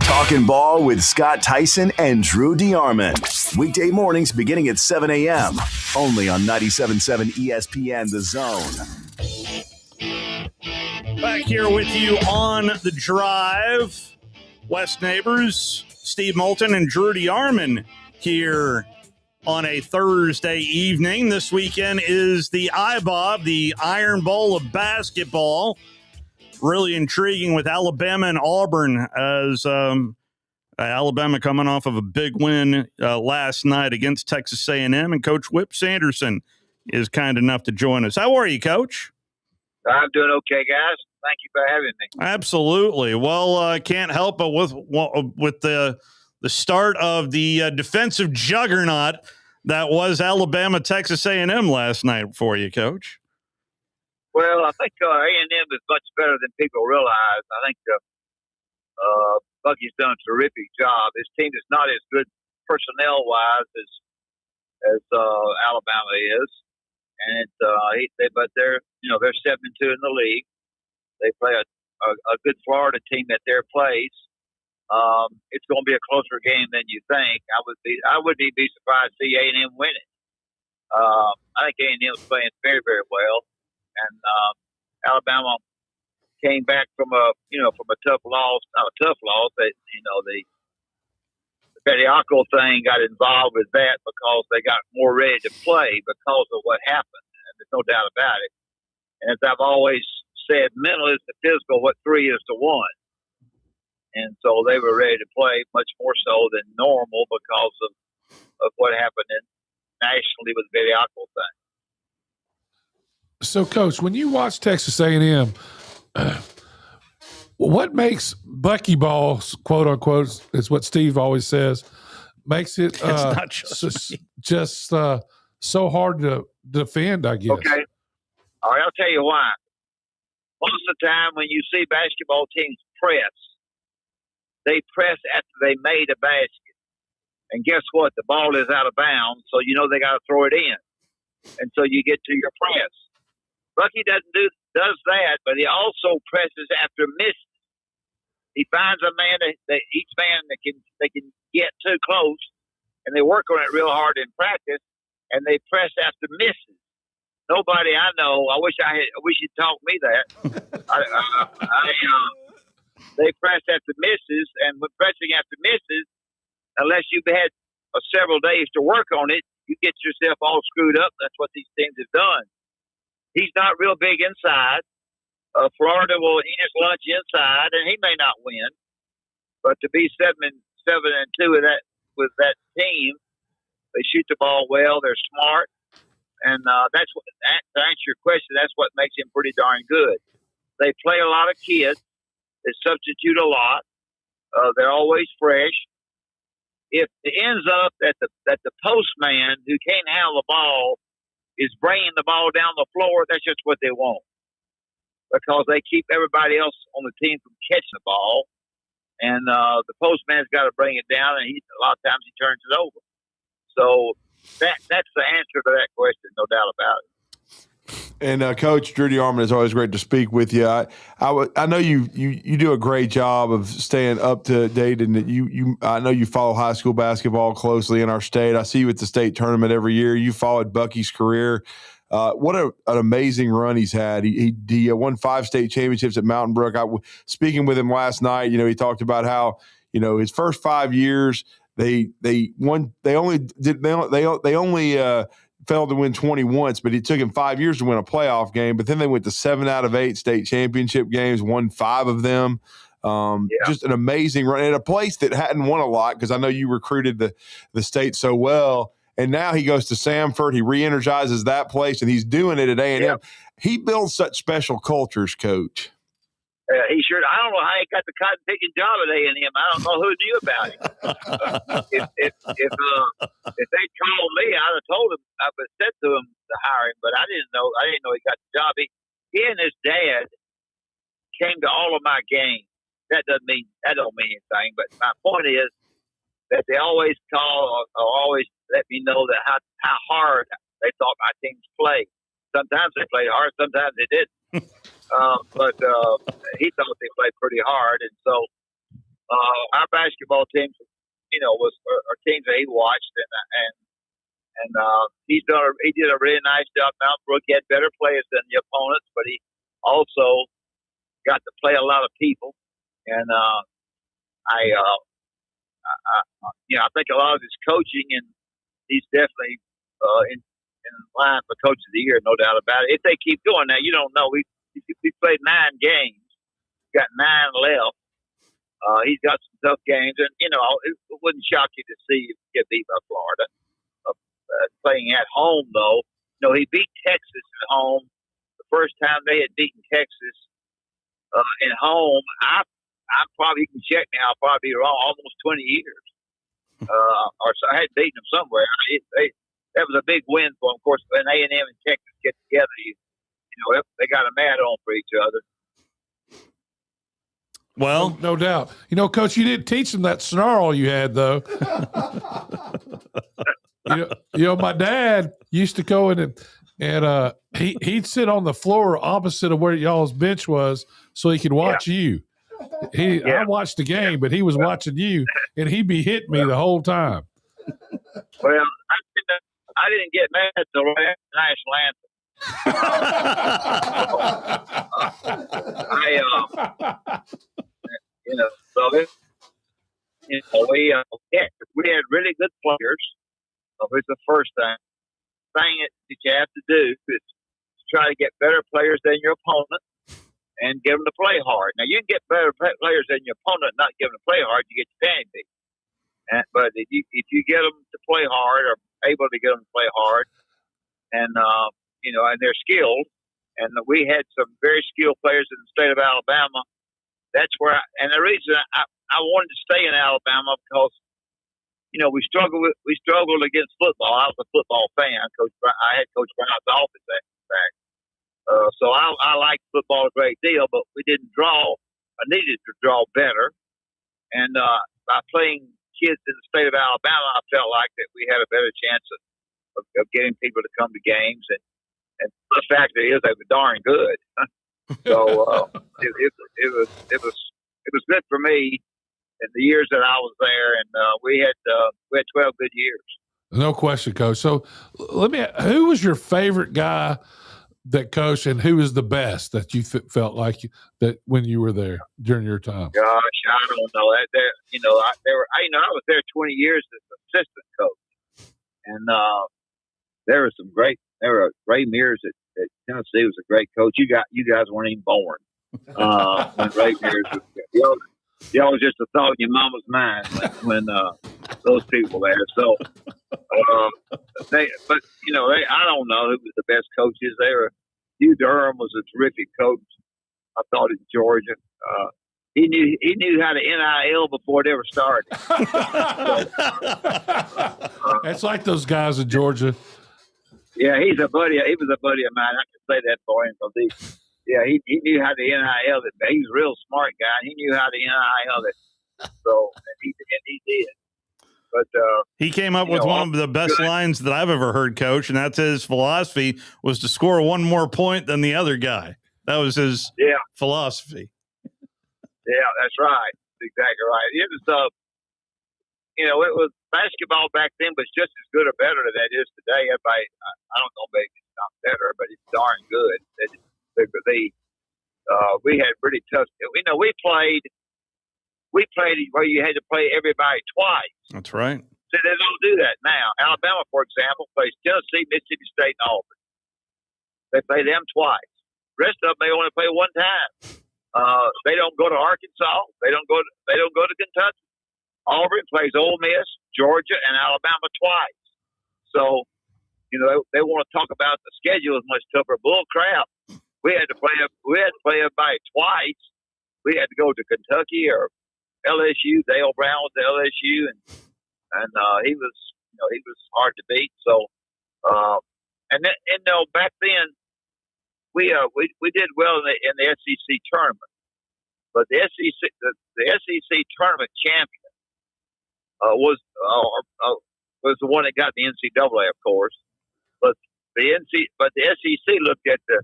Speaker 4: Talking Ball with Scott Tyson and Drew DeArmond. Weekday mornings beginning at 7 a.m. Only on 97.7 ESPN The Zone.
Speaker 7: Back here with you on The Drive. West Neighbors, Steve Moulton and Drew DeArmond here on a Thursday evening. This weekend is the IBOB, the Iron Bowl of basketball. Really intriguing with Alabama and Auburn, as Alabama coming off of a big win last night against Texas A&M, and Coach Whip Sanderson is kind enough to join us. How are you, Coach?
Speaker 16: I'm doing okay, guys. Thank you for having me.
Speaker 7: Absolutely. Well, can't help but with the start of the defensive juggernaut that was Alabama Texas A&M last night for you, Coach.
Speaker 16: Well, I think A&M is much better than people realize. I think Bucky's done a terrific job. His team is not as good personnel-wise as Alabama is, and but they're 7-2 in the league. They play a good Florida team at their place. It's going to be a closer game than you think. I would be surprised to see A&M win it. I think A&M is playing very, very well. And Alabama came back from a tough loss, not a tough loss. But, the Pediaco thing got involved with that because they got more ready to play because of what happened. And there's no doubt about it. And as I've always said, mental is to physical what 3 is to 1. And so they were ready to play much more so than normal because of what happened nationally with the Pediaco thing.
Speaker 8: So, Coach, when you watch Texas A&M, what makes Bucky ball, quote unquote, is what Steve always says, makes it
Speaker 7: it's not just
Speaker 8: so hard to defend, I guess.
Speaker 16: Okay. All right, I'll tell you why. Most of the time when you see basketball teams press, they press after they made a basket. And guess what? The ball is out of bounds, so they got to throw it in. And so you get to your press. Bucky does that, but he also presses after misses. He finds a man that each man they can get too close, and they work on it real hard in practice, and they press after misses. Nobody I know. I wish you'd taught me that. They press after misses, and when pressing after misses, unless you've had several days to work on it, you get yourself all screwed up. That's what these teams have done. He's not real big inside. Florida will eat his lunch inside, and he may not win. But to be 7-2 with that team, they shoot the ball well. They're smart, and that's what. To answer your question, that's what makes him pretty darn good. They play a lot of kids. They substitute a lot. They're always fresh. If it ends up that the postman who can't handle the ball is bringing the ball down the floor, that's just what they want. Because they keep everybody else on the team from catching the ball. And the postman's got to bring it down, and a lot of times he turns it over. So that's the answer to that question, no doubt about it.
Speaker 10: And Coach Drew DeArmond, it's always great to speak with you. I know you do a great job of staying up to date, and I know you follow high school basketball closely in our state. I see you at the state tournament every year. You followed Bucky's career. What an amazing run he's had. He won 5 state championships at Mountain Brook. Speaking with him last night, he talked about how his first 5 years they only failed to win 20 once, but it took him 5 years to win a playoff game. But then they went to 7 out of 8 state championship games, won 5 of them. Just an amazing run in a place that hadn't won a lot, because I know you recruited the state so well. And now he goes to Samford. He re-energizes that place, and he's doing it at A&M. Yeah. He builds such special cultures, Coach.
Speaker 16: He sure. I don't know how he got the cotton picking job at A&M. I don't know who knew about him. If they called me, I'd have told him. I would have said to him to hire him, but I didn't know. I didn't know he got the job. he and his dad came to all of my games. That don't mean anything. But my point is that they always call or always let me know that how hard they thought my teams played. Sometimes they played hard, sometimes they didn't. But he thought they played pretty hard, and so our basketball team, was our teams that he watched, and he did a really nice job. Mount Brook, he had better players than the opponents, but he also got to play a lot of people, and I think a lot of his coaching, and he's definitely in line for Coach of the Year, no doubt about it. If they keep doing that, you don't know. We played 9 games, got 9 left. He's got some tough games, and it wouldn't shock you to see him get beat by Florida. Playing at home, though, he beat Texas at home. The first time they had beaten Texas at home, I probably, you can check me, I'll probably be wrong, almost 20 years. Or so I had beaten them somewhere. That was a big win for them. Of course, when A&M and Texas get together, they got a mad on for each other.
Speaker 7: Well,
Speaker 8: no doubt. Coach, you didn't teach them that snarl you had, though. My dad used to go in and he'd sit on the floor opposite of where y'all's bench was so he could watch you. I watched the game, but he was watching you, and he'd be hitting me the whole time.
Speaker 16: Well, I didn't get mad until right after the national anthem. We had really good players. It's the first thing that you have to do is to try to get better players than your opponent and get them to play hard. Now, you can get better players than your opponent, not get them to play hard, you get your panty beat. But if you get them to play hard or able to get them to play hard, and and they're skilled, and we had some very skilled players in the state of Alabama. That's where, the reason I wanted to stay in Alabama because we struggled against football. I was a football fan. I had Coach Brown's office in fact. So I liked football a great deal, but we didn't draw. I needed to draw better, and by playing kids in the state of Alabama, I felt like that we had a better chance of getting people to come to games, and the fact is they were darn good. So it was good for me in the years that I was there, and we had 12 good years.
Speaker 8: No question, Coach. So who was your favorite guy that coached, and who was the best that you felt like that when you were there during your time?
Speaker 16: Gosh, I don't know. I was there 20 years as assistant coach, and there were Ray Mears at Tennessee was a great coach. You guys weren't even born when Ray Mears was there. Y'all was just a thought in your mama's mind when those people were there. So, I don't know who was the best coaches there. Hugh Durham was a terrific coach. I thought in Georgia. He knew how to NIL before it ever started.
Speaker 8: It's like those guys in Georgia.
Speaker 16: Yeah, he was a buddy of mine. I can say that for him because he knew how to NIL it. He was a real smart guy. And he knew how to NIL it. So and he did. But
Speaker 7: he came up with one of the best lines that I've ever heard, Coach, and that's his philosophy was to score one more point than the other guy. That was his philosophy.
Speaker 16: Yeah, that's right. That's exactly right. It was it was basketball back then was just as good or better than it is today. Everybody, I don't know, maybe it's not better, but it's darn good. We had pretty tough. We played where you had to play everybody twice.
Speaker 7: That's right.
Speaker 16: So they don't do that now. Alabama, for example, plays Tennessee, Mississippi State, and Auburn. They play them twice. The rest of them they only play one time. They don't go to Arkansas. They don't go to Kentucky. Auburn plays Ole Miss, Georgia, and Alabama twice. So, they want to talk about the schedule as much tougher. Bull crap. We had to play everybody twice. We had to go to Kentucky or LSU. Dale Brown was at LSU, and he was hard to beat. So, back then, did well in the SEC tournament, but the SEC tournament champion was the one that got the NCAA, of course. But the SEC looked at the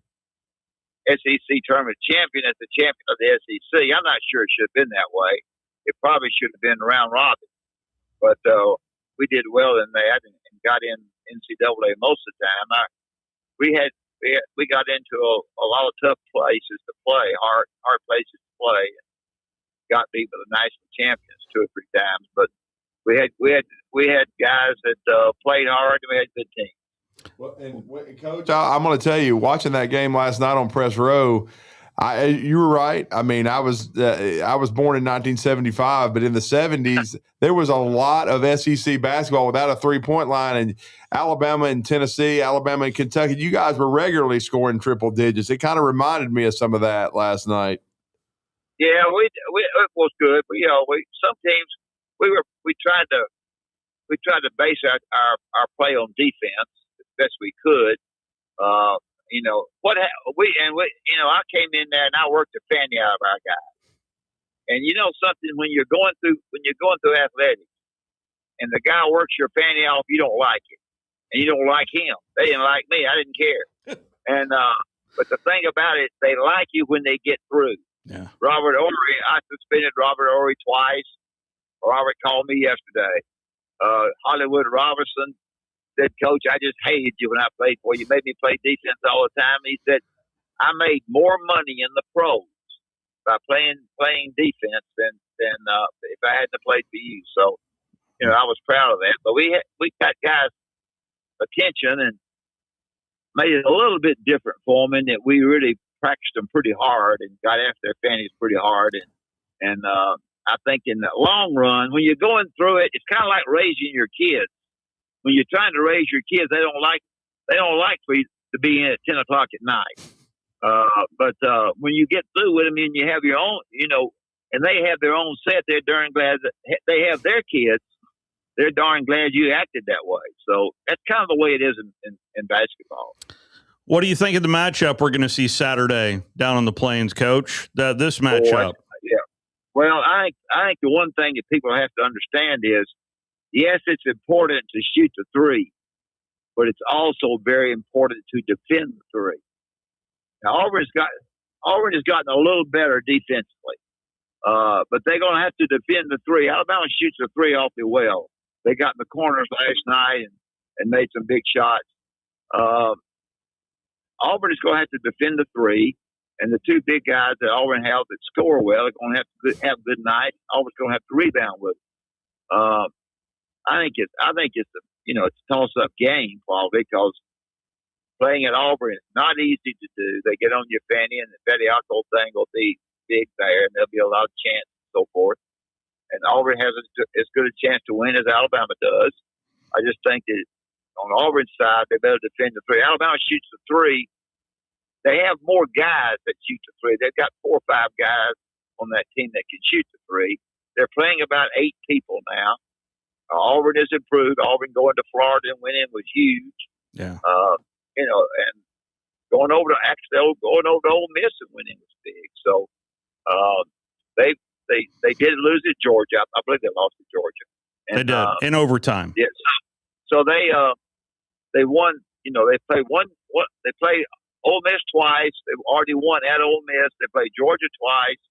Speaker 16: SEC tournament champion as the champion of the SEC. I'm not sure it should have been that way. It probably should have been round robin. But we did well in that and got in NCAA most of the time. We got into a lot of tough places to play, hard places to play, and got beat by the national champions 2 or 3 times. But we had guys that played hard, and we had good teams.
Speaker 10: Well, and Coach, I'm going to tell you, watching that game last night on Press Row, you were right. I mean, I was born in 1975, but in the 70s, there was a lot of SEC basketball without a 3-point line, and Alabama and Tennessee, Alabama and Kentucky, you guys were regularly scoring triple digits. It kind of reminded me of some of that last night.
Speaker 16: Yeah, it was good. But, some teams we tried to base our play on defense as best we could. I came in there and I worked the fanny out of our guys. And something, when you're going through athletics and the guy works your fanny off, you don't like it. And you don't like him. They didn't like me. I didn't care. And but the thing about it, they like you when they get through.
Speaker 7: Yeah.
Speaker 16: I suspended Robert Ory twice. Robert called me yesterday. Hollywood Robertson said, "Coach, I just hated you when I played for you. You made me play defense all the time." He said, "I made more money in the pros by playing defense than if I hadn't played for you." So, I was proud of that. But we got guys' attention and made it a little bit different for them in that we really practiced them pretty hard and got after their fannies pretty hard. And I think in the long run, when you're going through it, it's kind of like raising your kids. When you're trying to raise your kids, they don't like for you to be in at 10 o'clock at night. But when you get through with them and you have your own, and they have their own set, they're darn glad that they have their kids. They're darn glad you acted that way. So that's kind of the way it is in basketball.
Speaker 7: What do you think of the matchup we're going to see Saturday down on the Plains, Coach? This matchup.
Speaker 16: Yeah. Well, I think the one thing that people have to understand is, yes, it's important to shoot the three, but it's also very important to defend the three. Now, Auburn has gotten a little better defensively, but they're going to have to defend the three. Alabama shoots the three awfully well. They got in the corners last night and made some big shots. Auburn is going to have to defend the three, and the two big guys that Auburn have that score well are going to have to have good nights. Auburn's going to have to rebound with them. I think it's a toss-up game probably because playing at Auburn is not easy to do. They get on your fanny, and the Betty Alcohol thing will be big there, and there'll be a lot of chance and so forth. And Auburn has as good a chance to win as Alabama does. I just think that on Auburn's side, they better defend the three. Alabama shoots the three. They have more guys that shoot the three. They've got 4 or 5 guys on that team that can shoot the three. They're playing about 8 people now. Auburn has improved. Auburn going to Florida and winning was huge.
Speaker 7: Yeah.
Speaker 16: And going over to Ole Miss and winning was big. So they did lose at Georgia. I believe they lost to Georgia. And,
Speaker 7: they did in overtime.
Speaker 16: Yes. So they won. They played They played Ole Miss twice. They've already won at Ole Miss. They played Georgia twice.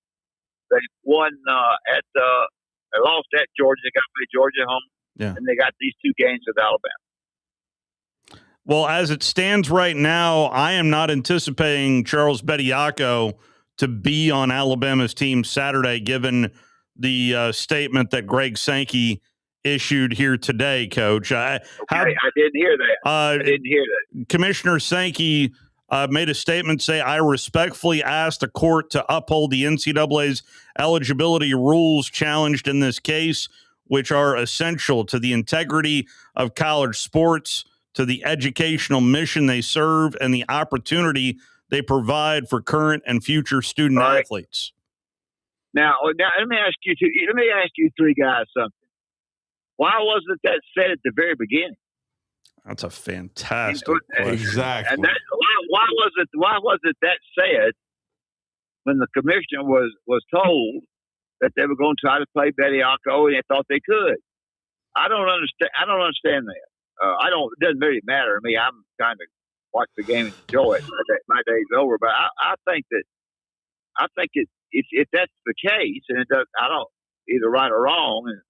Speaker 16: They won they lost at Georgia. They got to play Georgia home.
Speaker 7: Yeah.
Speaker 16: And they got these 2 games with Alabama.
Speaker 7: Well, as it stands right now, I am not anticipating Charles Bediako to be on Alabama's team Saturday, given the statement that Greg Sankey issued here today, Coach. I
Speaker 16: didn't hear that.
Speaker 7: Commissioner Sankey made a statement saying, "I respectfully ask the court to uphold the NCAA's eligibility rules challenged in this case, which are essential to the integrity of college sports, to the educational mission they serve, and the opportunity they provide for current and future student athletes."
Speaker 16: Now let me ask you 3 guys something. Why wasn't that said at the very beginning?
Speaker 7: That's a fantastic question.
Speaker 10: Exactly.
Speaker 16: And why was it that said when the commissioner was told that they were going to try to play Bediako and they thought they could? I don't understand that. It doesn't really matter to me. I'm kind of watch the game and enjoy it. My day's over. But I think if that's the case, and it does, I don't either right or wrong, and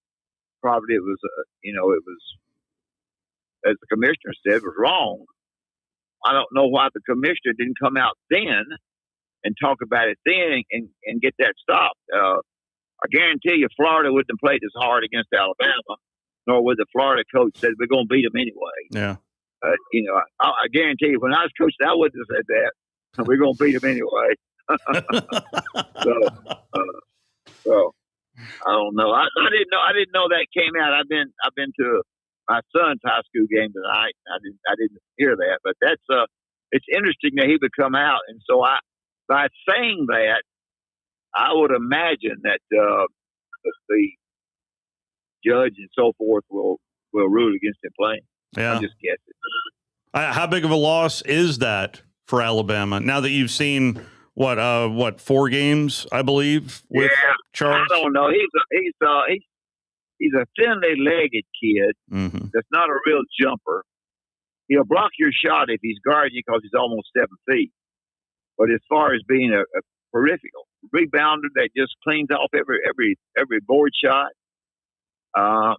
Speaker 16: probably it was as the commissioner said, was wrong. I don't know why the commissioner didn't come out then and talk about it then and get that stopped. I guarantee you Florida wouldn't have played as hard against Alabama, nor would the Florida coach said we're going to beat them anyway.
Speaker 7: Yeah.
Speaker 16: I guarantee you when I was coaching, I wouldn't have said that. We're going to beat them anyway. So I don't know. I didn't know that came out. I've been to my son's high school game tonight. I didn't hear that, but that's it's interesting that he would come out. And so by saying that, I would imagine that the judge and so forth will rule against him playing.
Speaker 7: Yeah.
Speaker 16: I just guess it.
Speaker 7: How big of a loss is that for Alabama now that you've seen what 4 games, I believe, with Charles?
Speaker 16: I don't know. He's a thinly legged kid.
Speaker 7: Mm-hmm.
Speaker 16: That's not a real jumper. He'll block your shot if he's guarding you because he's almost 7 feet. But as far as being a peripheral rebounder that just cleans off every board shot, I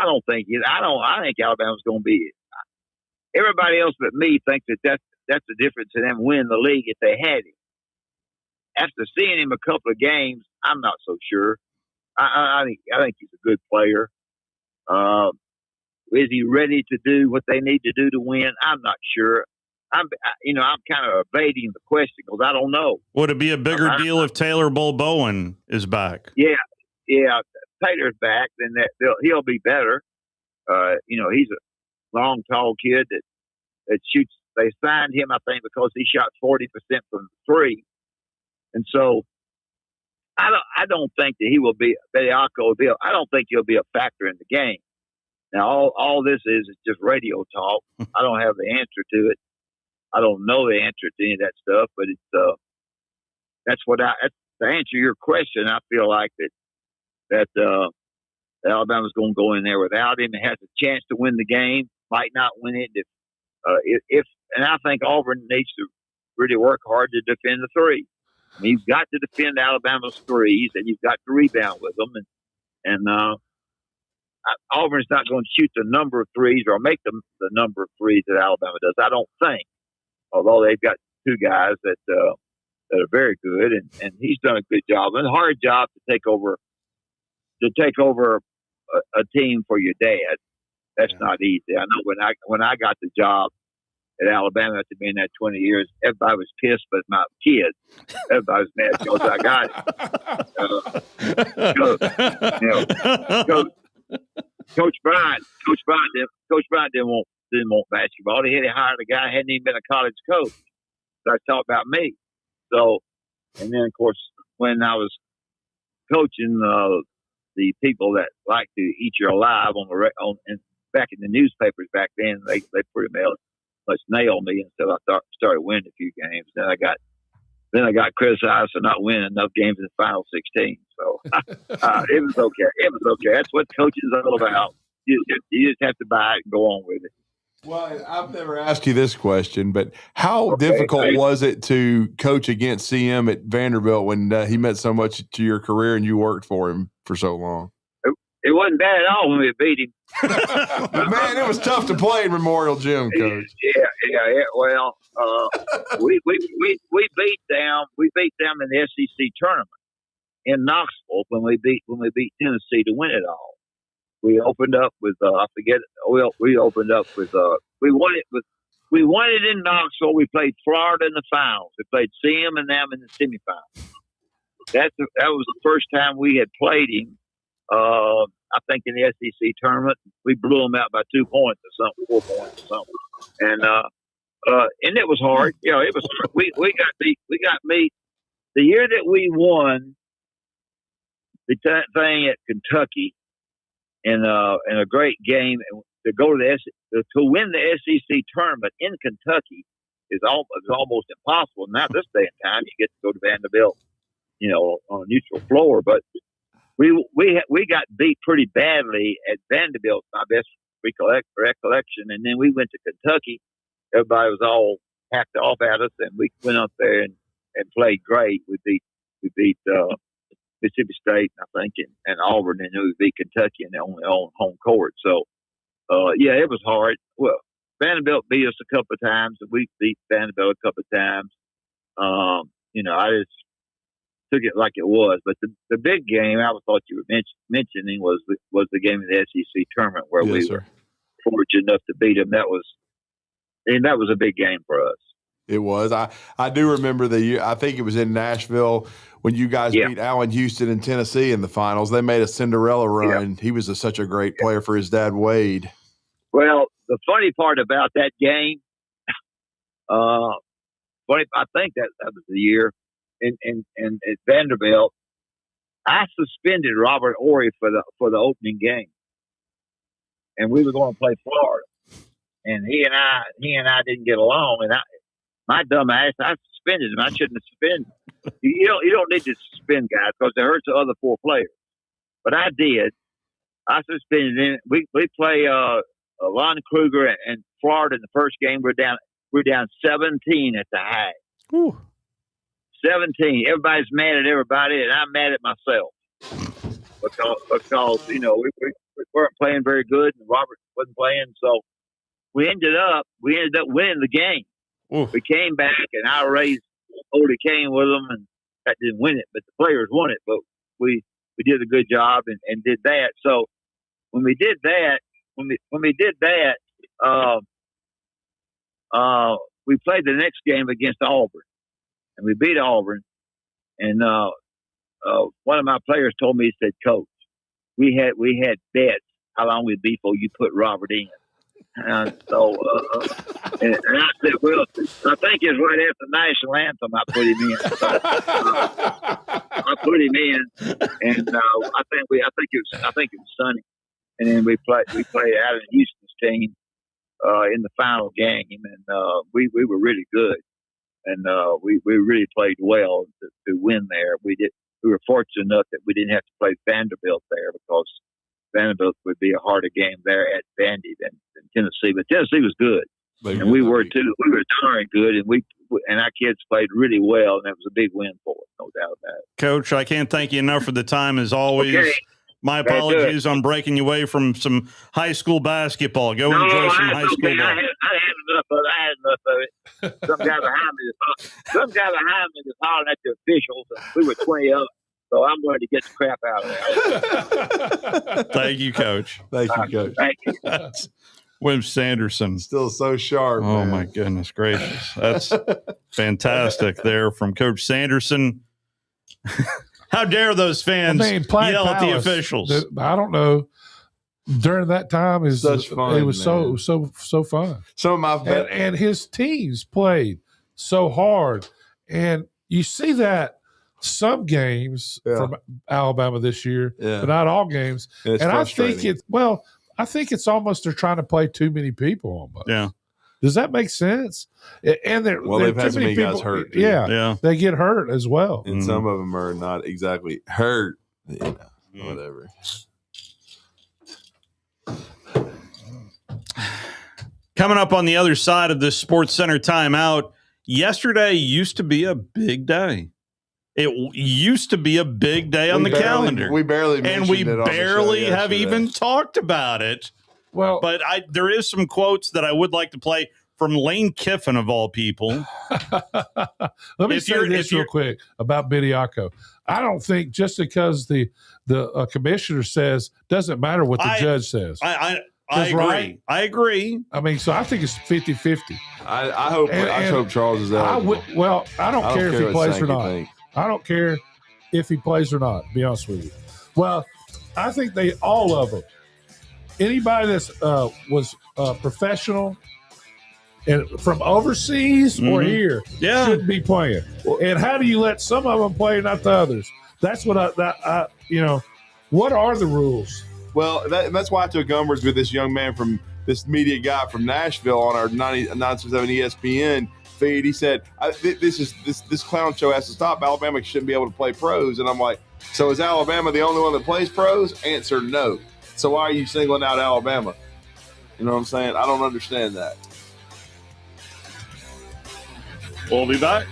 Speaker 16: don't think I think Alabama's going to be it. Everybody else but me thinks that's the difference in them winning the league if they had him. After seeing him a couple of games, I'm not so sure. I think he's a good player. Is he ready to do what they need to do to win? I'm not sure. I'm kind of evading the question because I don't know.
Speaker 7: Would it be a bigger deal if Taylor Bowen is back?
Speaker 16: Yeah. Taylor's back, then he'll be better. He's a long, tall kid that shoots. They signed him, I think, because he shot 40% from 3, and so I don't think that he will be. I don't think he'll be a factor in the game. Now, all this is just radio talk. I don't have the answer to it. I don't know the answer to any of that stuff, but it's to answer your question. I feel like that Alabama's going to go in there without him and has a chance to win the game. Might not win it and I think Auburn needs to really work hard to defend the 3. I mean, you've got to defend Alabama's 3s, and you've got to rebound with them. And Auburn's not going to shoot the number of 3s or make the number of 3s that Alabama does. I don't think. Although they've got 2 guys that are very good, and he's done a good job. And a hard job to take over a team for your dad. That's not easy. I know when I got the job at Alabama after being there 20 years, everybody was pissed, but my kids, everybody was mad because I got it. Coach Bryant didn't want basketball. He had hired a guy who hadn't even been a college coach. So I talked about me. So, and then of course when I was coaching the people that like to eat you alive and back in the newspapers back then, they pretty much nailed me until I started winning a few games. Then I got criticized for not winning enough games in the Final 16. So it was okay. It was okay. That's what coaching is all about. You just have to buy it and go on with it.
Speaker 10: Well, I've never asked you this question, but how difficult was it to coach against CM at Vanderbilt when he meant so much to your career and you worked for him for so long?
Speaker 16: It wasn't bad at all when we beat him.
Speaker 10: But man, it was tough to play in Memorial Gym, Coach.
Speaker 16: Yeah. Well, we beat them. We beat them in the SEC tournament in Knoxville when we beat Tennessee to win it all. We opened up with we opened up with we won it in Knoxville. We played Florida in the finals. We played CM and them in the semifinals. That was the first time we had played him. I think in the SEC tournament, we blew them out by 2 points or something, 4 points or something, and it was hard. It was hard. We got beat the year that we won the thing at Kentucky in a great game to go to to win the SEC tournament in Kentucky is almost impossible. Now, this day and time, you get to go to Vanderbilt, on a neutral floor. But we got beat pretty badly at Vanderbilt, my best recollection. And then we went to Kentucky. Everybody was all hacked off at us, and we went up there and played great. We beat Mississippi State, I think, and Auburn, and we beat Kentucky on home court. So, it was hard. Well, Vanderbilt beat us a couple of times, and we beat Vanderbilt a couple of times. I just took it like it was. But the big game I thought you were mentioning was the game in the SEC tournament where we were fortunate enough to beat them. That was a big game for us.
Speaker 10: It was. I do remember the year. I think it was in Nashville when you guys beat Allen Houston in Tennessee in the finals. They made a Cinderella run. Yeah. He was such a great player for his dad, Wade.
Speaker 16: Well, the funny part about that game, I think that was the year in at Vanderbilt. I suspended Robert Ory for the opening game, and we were going to play Florida, and he and I didn't get along, and my dumb ass, I suspended him. I shouldn't have suspended him. You don't need to suspend guys because it hurts the other four players, but I did. I suspended him. We play Lon Kruger and Florida in the first game. We're down 17 at the half.
Speaker 7: Ooh.
Speaker 16: 17. Everybody's mad at everybody, and I'm mad at myself because we weren't playing very good, and Robert wasn't playing. So we ended up winning the game.
Speaker 7: Ooh.
Speaker 16: We came back, and I raised Odie Kane with them, and that didn't win it, but the players won it. But we did a good job and did that. So when we did that, we played the next game against Auburn, and we beat Auburn. And one of my players told me, he said, "Coach, we had bets how long we'd be before you put Robert in." And so, and I said, "Well, I think it's right after the national anthem I put him in." So, I put him in, and I think it was Sunny. And then we played out of Houston's team in the final game, and we were really good, and we really played well to win there. We were fortunate enough that we didn't have to play Vanderbilt there because Vanderbilt would be a harder game there at Vandy than Tennessee. But Tennessee was good, and we were too. We were darn good, and our kids played really well, and that was a big win for us, no doubt about it.
Speaker 7: Coach, I can't thank you enough for the time as always. Okay. My apologies on breaking you away from some high school basketball. Go enjoy some high school ball.
Speaker 16: I had enough of it. Some guy behind me was hollering at the officials, and we were 20 up. So I'm going to get the crap out of there.
Speaker 7: Thank you, Coach.
Speaker 10: Thank you, Coach.
Speaker 16: Thank you.
Speaker 7: Wim Sanderson.
Speaker 10: Still so sharp.
Speaker 7: Oh,
Speaker 10: man.
Speaker 7: My goodness gracious. That's fantastic there from Coach Sanderson. How dare those fans yell at the officials?
Speaker 8: I don't know. During that time, it was fun. It was
Speaker 10: man.
Speaker 8: so fun.
Speaker 10: Some of my
Speaker 8: and his teams played so hard, and you see that some games from Alabama this year, but not all games.
Speaker 10: And
Speaker 8: I think it's almost they're trying to play too many people almost.
Speaker 7: Yeah.
Speaker 8: Does that make sense? And
Speaker 10: they've had so many guys hurt. Too.
Speaker 8: Yeah, they get hurt as well.
Speaker 10: And some of them are not exactly hurt. Whatever.
Speaker 7: Coming up on the other side of this Sports Center timeout, yesterday used to be a big day. It used to be a big day on the calendar.
Speaker 10: We barely mentioned it on the show
Speaker 7: have even talked about it.
Speaker 8: Well,
Speaker 7: but there is some quotes that I would like to play from Lane Kiffin of all people.
Speaker 8: Let me say this real quick about Bediako. I don't think just because the commissioner says doesn't matter what the judge says.
Speaker 7: I agree. Right? I agree.
Speaker 8: I mean, so I think it's 50-50.
Speaker 10: I hope Charles is out.
Speaker 8: I don't care if he plays or not. I don't care if he plays or not, to be honest with you. Well, I think all of them. Anybody that's was professional and from overseas or here should be playing. And how do you let some of them play and not the others? That's what what are the rules?
Speaker 10: Well, that's why I took umbrage with this young man from this media guy from Nashville on our 977 ESPN feed. He said, this clown show has to stop. Alabama shouldn't be able to play pros. And I'm like, so is Alabama the only one that plays pros? Answer, no. So why are you singling out Alabama? You know what I'm saying? I don't understand that.
Speaker 7: We'll be back.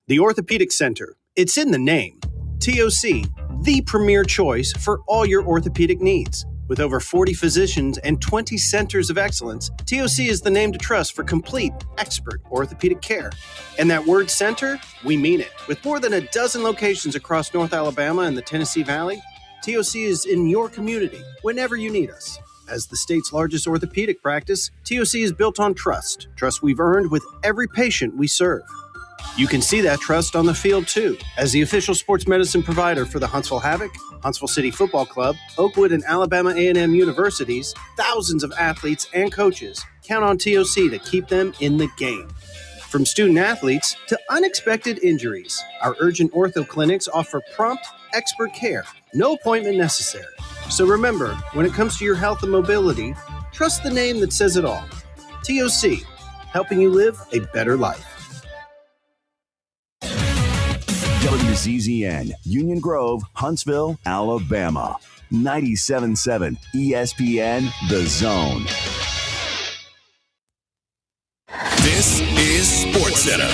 Speaker 17: The Orthopedic Center. It's in the name. TOC, the premier choice for all your orthopedic needs. With over 40 physicians and 20 centers of excellence, TOC is the name to trust for complete, expert orthopedic care. And that word center, we mean it. With more than a dozen locations across North Alabama and the Tennessee Valley, TOC is in your community whenever you need us. As the state's largest orthopedic practice, TOC is built on trust we've earned with every patient we serve. You can see that trust on the field, too. As the official sports medicine provider for the Huntsville Havoc, Huntsville City Football Club, Oakwood and Alabama A&M universities, thousands of athletes and coaches count on TOC to keep them in the game. From student athletes to unexpected injuries, our urgent ortho clinics offer prompt, expert care, no appointment necessary. So remember, when it comes to your health and mobility, trust the name that says it all. TOC, helping you live a better life.
Speaker 4: WZZN, Union Grove, Huntsville, Alabama. 97.7 ESPN, The Zone.
Speaker 18: This is SportsCenter.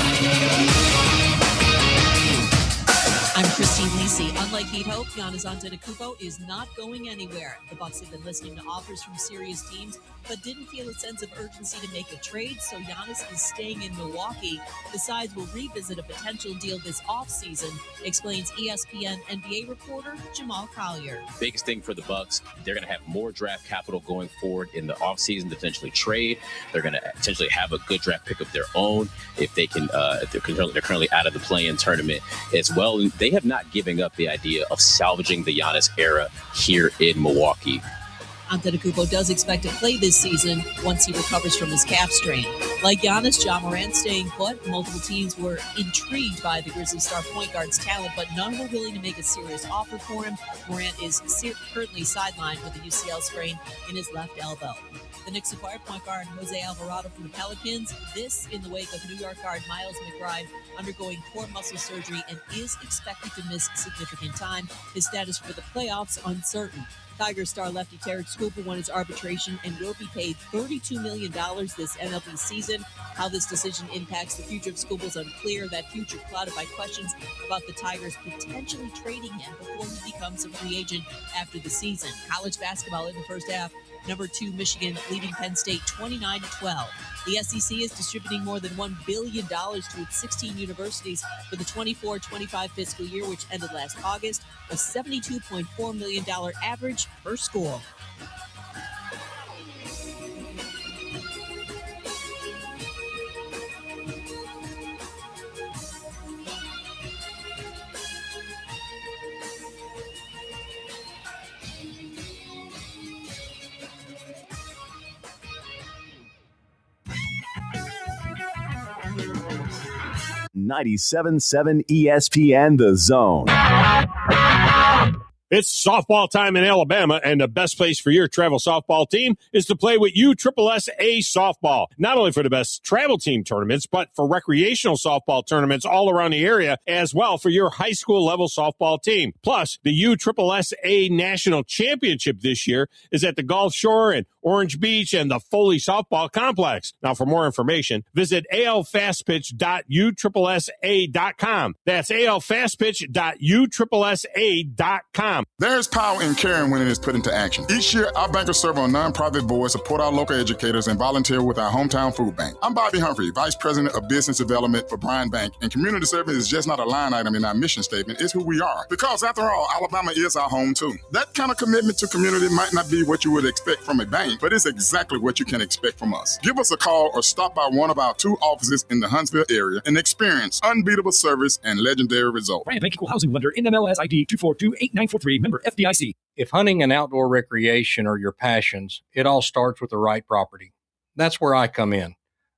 Speaker 19: I'm Christine Lisi. Unlike he'd hoped, Giannis Antetokounmpo is not going anywhere. The Bucks have been listening to offers from serious teams, but didn't feel a sense of urgency to make a trade, so Giannis is staying in Milwaukee. The sides will revisit a potential deal this offseason, explains ESPN NBA reporter Jamal Collier.
Speaker 20: Biggest thing for the Bucks, they're going to have more draft capital going forward in the offseason to potentially trade. They're going to potentially have a good draft pick of their own if they can. If they're currently out of the play-in tournament as well. They have not given up the idea of salvaging the Giannis era here in Milwaukee.
Speaker 19: Antetokounmpo does expect to play this season once he recovers from his calf strain. Like Giannis, Ja Morant staying put. Multiple teams were intrigued by the Grizzlies star point guard's talent, but none were willing to make a serious offer for him. Morant is currently sidelined with a UCL sprain in his left elbow. The Knicks acquired point guard Jose Alvarado from the Pelicans. This in the wake of New York guard Miles McBride undergoing core muscle surgery and is expected to miss significant time. His status for the playoffs uncertain. Tigers star lefty Tarek Cooper won his arbitration and will be paid $32 million this MLB season. How this decision impacts the future of Scoop is unclear. That future clouded by questions about the Tigers potentially trading him before he becomes a free agent after the season. College basketball in the first half. Number 2, Michigan leading Penn State 29-12. The SEC is distributing more than $1 billion to its 16 universities for the 24-25 fiscal year, which ended last August, a $72.4 million average per school.
Speaker 4: .97.7 ESPN, The Zone.
Speaker 21: It's softball time in Alabama, and the best place for your travel softball team is to play with USSSA Softball. Not only for the best travel team tournaments, but for recreational softball tournaments all around the area, as well for your high school level softball team. Plus, the USSSA National Championship this year is at the Gulf Shore and Orange Beach and the Foley Softball Complex. Now, for more information, visit alfastpitch.usssa.com. That's alfastpitch.usssa.com.
Speaker 22: There's power in caring when it is put into action. Each year, our bankers serve on nonprofit boards, support our local educators, and volunteer with our hometown food bank. I'm Bobby Humphrey, Vice President of Business Development for Bryan Bank, and community service is just not a line item in our mission statement, it's who we are. Because after all, Alabama is our home too. That kind of commitment to community might not be what you would expect from a bank, but it's exactly what you can expect from us. Give us a call or stop by one of our 2 offices in the Huntsville area and experience unbeatable service and legendary results.
Speaker 15: Bryan Bank Equal Housing Lender, NMLS ID 2428943, member FDIC.
Speaker 23: If hunting and outdoor recreation are your passions, it all starts with the right property. That's where I come in.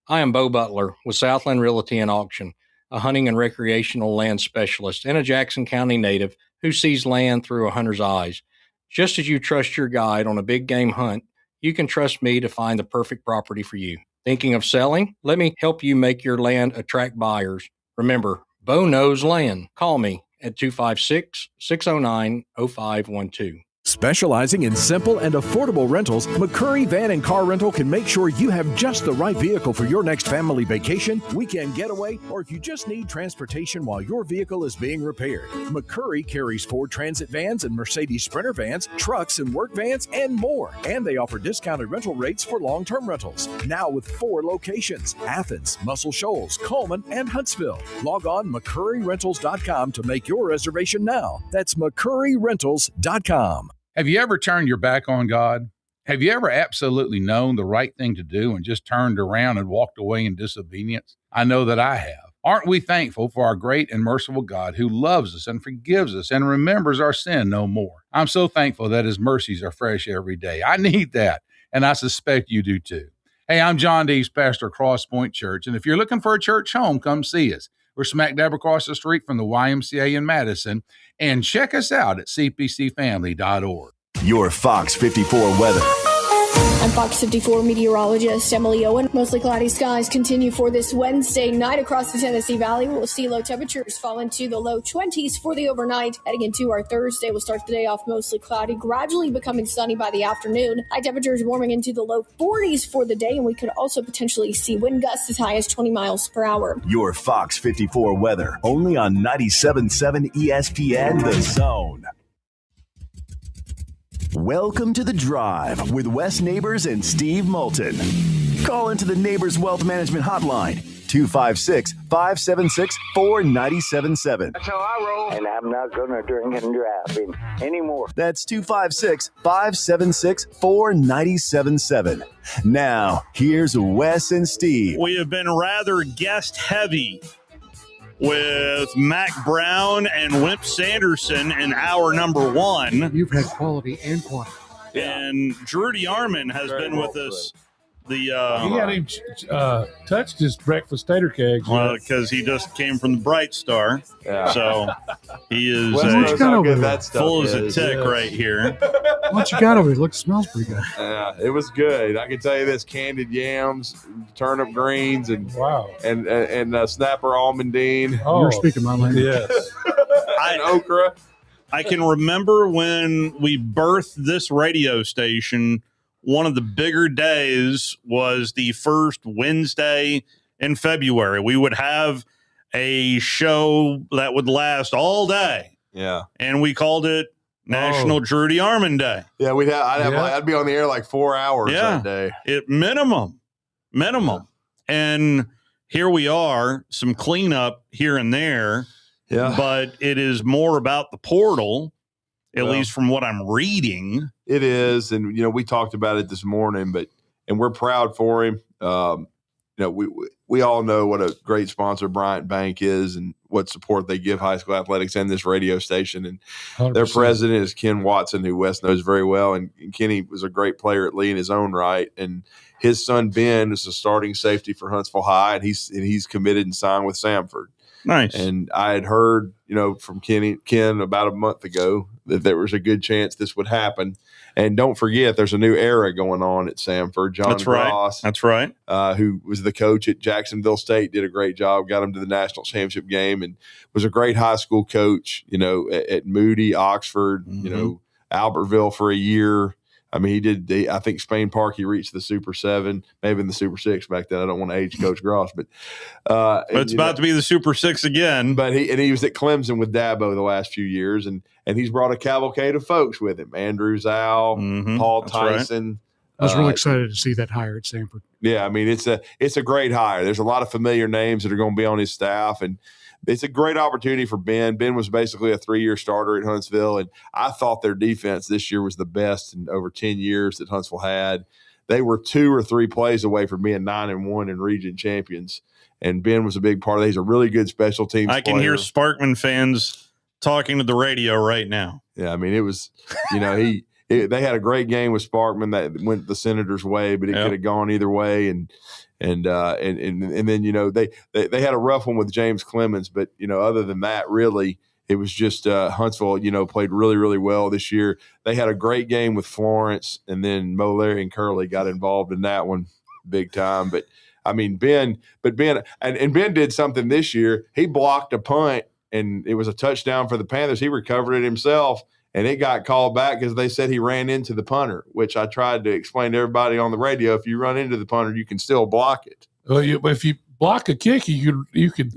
Speaker 23: I am Bo Butler with Southland Realty and Auction, a hunting and recreational land specialist and a Jackson County native who sees land through a hunter's eyes. Just as you trust your guide on a big game hunt, you can trust me to find the perfect property for you. Thinking of selling? Let me help you make your land attract buyers. Remember, Bo knows land. Call me at 256-609-0512.
Speaker 11: Specializing in simple and affordable rentals, McCurry Van and Car Rental can make sure you have just the right vehicle for your next family vacation, weekend getaway, or if you just need transportation while your vehicle is being repaired. McCurry carries Ford Transit vans and Mercedes Sprinter vans, trucks and work vans, and more. And they offer discounted rental rates for long-term rentals. Now with 4 locations: Athens, Muscle Shoals, Coleman, and Huntsville. Log on McCurryRentals.com to make your reservation now. That's McCurryRentals.com.
Speaker 1: Have you ever turned your back on God? Have you ever absolutely known the right thing to do and just turned around and walked away in disobedience? I know that I have. Aren't we thankful for our great and merciful God who loves us and forgives us and remembers our sin no more? I'm so thankful that his mercies are fresh every day. I need that, and I suspect you do too. Hey, I'm John Dees, pastor of Cross Point Church, and if you're looking for a church home, come see us. We're smack dab across the street from the YMCA in Madison, and check us out at cpcfamily.org.
Speaker 4: Your Fox 54 weather.
Speaker 2: I'm Fox 54 meteorologist Emily Owen. Mostly cloudy skies continue for this Wednesday night across the Tennessee Valley. We'll see low temperatures fall into the low 20s for the overnight. Heading into our Thursday, we'll start the day off mostly cloudy, gradually becoming sunny by the afternoon. High temperatures warming into the low 40s for the day, and we could also potentially see wind gusts as high as 20 miles per hour.
Speaker 4: Your Fox 54 weather, only on 97.7 ESPN The Zone. Welcome to The Drive with Wes Neighbors and Steve Moulton. Call into the Neighbors Wealth Management Hotline, 256-576-4977.
Speaker 6: That's how I roll. And I'm not going to drink and drive anymore.
Speaker 4: That's 256-576-4977. Now, here's Wes and Steve.
Speaker 7: We have been rather guest heavy with Mac Brown and Wimp Sanderson in hour number 1.
Speaker 3: You've had quality and quantity.
Speaker 7: And Drew DeArmond has been with us.
Speaker 8: He had him touched his breakfast tater kegs.
Speaker 7: Well, because he just came from the Bright Star.
Speaker 10: Yeah.
Speaker 7: So he is full as a tick right here.
Speaker 3: What you got over here? Looks, smells pretty good.
Speaker 10: Yeah, it was good. I can tell you this: candied yams, turnip greens, and snapper almondine.
Speaker 3: Oh, you're speaking my language.
Speaker 10: Yes. And okra.
Speaker 7: I can remember when we birthed this radio station. One of the bigger days was the first Wednesday in February. We would have a show that would last all day.
Speaker 10: Yeah. And
Speaker 7: we called it National Drew DeArmond Day.
Speaker 10: Yeah, I'd be on the air like 4 hours that day.
Speaker 7: Minimum. And here we are, some cleanup here and there.
Speaker 10: Yeah.
Speaker 7: But it is more about the portal, at least from what I'm reading.
Speaker 10: It is, and we talked about it this morning, and we're proud for him. We all know what a great sponsor Bryant Bank is, and what support they give high school athletics and this radio station. And 100%. Their president is Ken Watson, who Wes knows very well, and Kenny was a great player at Lee in his own right. And his son Ben is a starting safety for Huntsville High, and he's committed and signed with Samford.
Speaker 7: Nice.
Speaker 10: And I had heard, from Ken about a month ago that there was a good chance this would happen. And don't forget, there's a new era going on at Samford. John Gross,
Speaker 7: That's right.
Speaker 10: Who was the coach at Jacksonville State, did a great job, got him to the national championship game, and was a great high school coach, at Moody, Oxford, Albertville for a year. I mean, he did. I think Spain Park, he reached the Super 7, maybe in the Super 6 back then. I don't want to age Coach Gross, but
Speaker 7: it's about to be the Super 6 again.
Speaker 10: But he was at Clemson with Dabo the last few years, and he's brought a cavalcade of folks with him: Andrew Zhao, Paul Tyson.
Speaker 3: Right. I was really excited to see that hire at Samford.
Speaker 10: Yeah, I mean, it's a great hire. There's a lot of familiar names that are going to be on his staff, and it's a great opportunity for Ben. Ben was basically a 3-year starter at Huntsville, and I thought their defense this year was the best in over 10 years that Huntsville had. They were 2 or 3 plays away from being 9-1 and region champions, and Ben was a big part of that. He's a really good special teams player.
Speaker 7: I can hear Sparkman fans talking to the radio right now.
Speaker 10: Yeah, I mean, it was, they had a great game with Sparkman that went the Senators' way, but it could have gone either way, and then they had a rough one with James Clemens, but other than that, really it was just Huntsville, played really, really well this year. They had a great game with Florence, and then Mo, Larry, and Curley got involved in that one big time. But I mean, Ben did something this year. He blocked a punt, and it was a touchdown for the Panthers. He recovered it himself, and it got called back because they said he ran into the punter, which I tried to explain to everybody on the radio. If you run into the punter, you can still block it.
Speaker 8: Well, if you block a kick, you can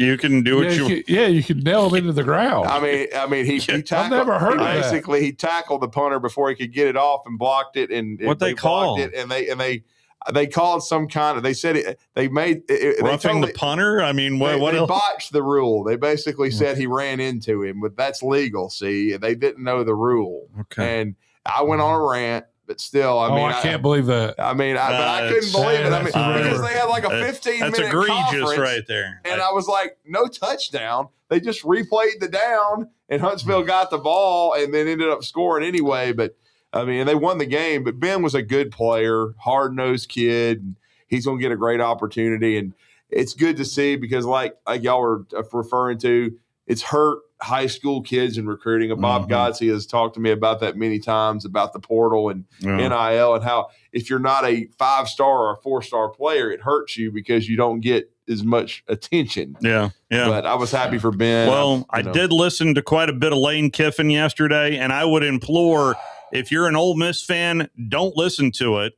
Speaker 7: do what
Speaker 8: you can nail him into the ground.
Speaker 10: I mean, he tackled.
Speaker 8: I've never heard of that.
Speaker 10: Basically, he tackled the punter before he could get it off and blocked it. And
Speaker 7: what they call
Speaker 10: it, and they called some kind of. They said it. They made it,
Speaker 7: roughing the punter. I mean, what
Speaker 10: they
Speaker 7: else?
Speaker 10: botched the rule. They basically said he ran into him, but that's legal. See, and they didn't know the rule.
Speaker 7: Okay,
Speaker 10: and I went on a rant. But still, I
Speaker 8: can't believe that.
Speaker 10: I mean, but I couldn't believe it. I mean, because they had like a 15-minute
Speaker 7: that's egregious
Speaker 10: conference,
Speaker 7: right there.
Speaker 10: And I was like, no touchdown. They just replayed the down, and Huntsville got the ball and then ended up scoring anyway. But, I mean, and they won the game. But Ben was a good player, hard-nosed kid. And he's going to get a great opportunity. And it's good to see because like y'all were referring to, it's hurt high school kids in recruiting. And Bob Godsey has talked to me about that many times, about the portal and NIL, and how if you're not a 5-star or a 4-star player, it hurts you because you don't get as much attention.
Speaker 7: Yeah.
Speaker 10: But I was happy for Ben.
Speaker 7: Well, I did listen to quite a bit of Lane Kiffin yesterday, and I would implore, if you're an Ole Miss fan, don't listen to it,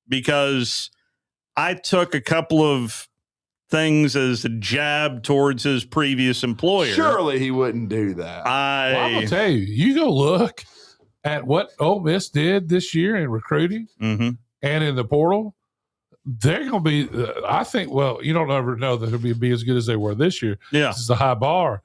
Speaker 7: because I took a couple of things as a jab towards his previous employer.
Speaker 10: Surely he wouldn't do that.
Speaker 8: I'm gonna tell you, you go look at what Ole Miss did this year in recruiting and in the portal. They're going to be, I think, well, you don't ever know that they'll be as good as they were this year.
Speaker 7: Yeah.
Speaker 8: This is a high bar.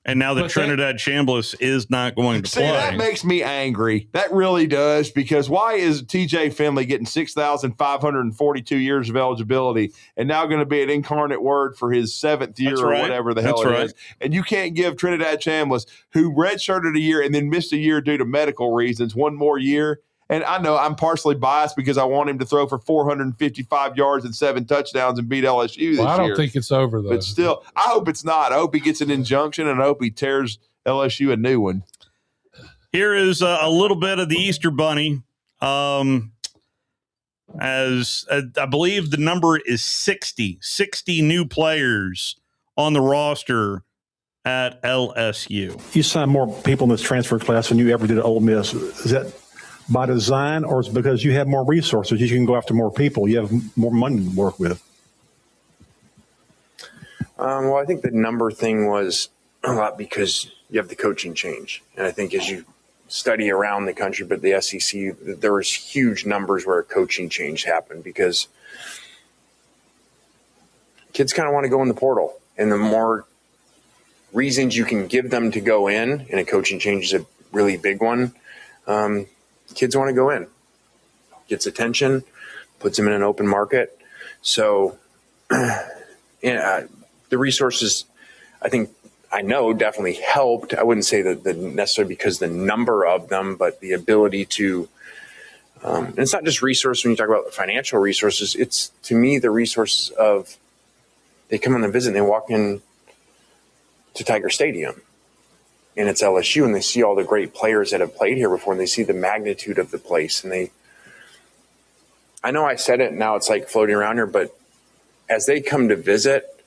Speaker 7: And now that Trinidad Chambliss is not going to play.
Speaker 10: That makes me angry. That really does, because why is TJ Finley getting 6,542 years of eligibility and now going to be an incarnate word for his 7th year or whatever the hell it is? And you can't give Trinidad Chambliss, who redshirted a year and then missed a year due to medical reasons, one more year. And I know I'm partially biased because I want him to throw for 455 yards and 7 touchdowns and beat LSU this year.
Speaker 8: I don't think it's over, though.
Speaker 10: But still, I hope it's not. I hope he gets an injunction, and I hope he tears LSU a new one.
Speaker 7: Here is a little bit of the Easter Bunny. As I believe the number is 60 new players on the roster at LSU.
Speaker 5: You signed more people in this transfer class than you ever did at Ole Miss. Is that by design, or is it because you have more resources? You can go after more people. You have more money to work with.
Speaker 9: Well, I think the number thing was a lot because you have the coaching change. And I think as you study around the country, but the SEC, there was huge numbers where a coaching change happened because kids kind of want to go in the portal. And the more reasons you can give them to go in, and a coaching change is a really big one, kids want to go in. Gets attention, puts them in an open market. So the resources, I know definitely helped. I wouldn't say that necessarily because the number of them, but the ability to, and it's not just resources when you talk about financial resources. It's, to me, the resources of, they come on the visit and they walk in to Tiger Stadium. And it's LSU, and they see all the great players that have played here before, and they see the magnitude of the place. And I know I said it, and now it's like floating around here, but as they come to visit,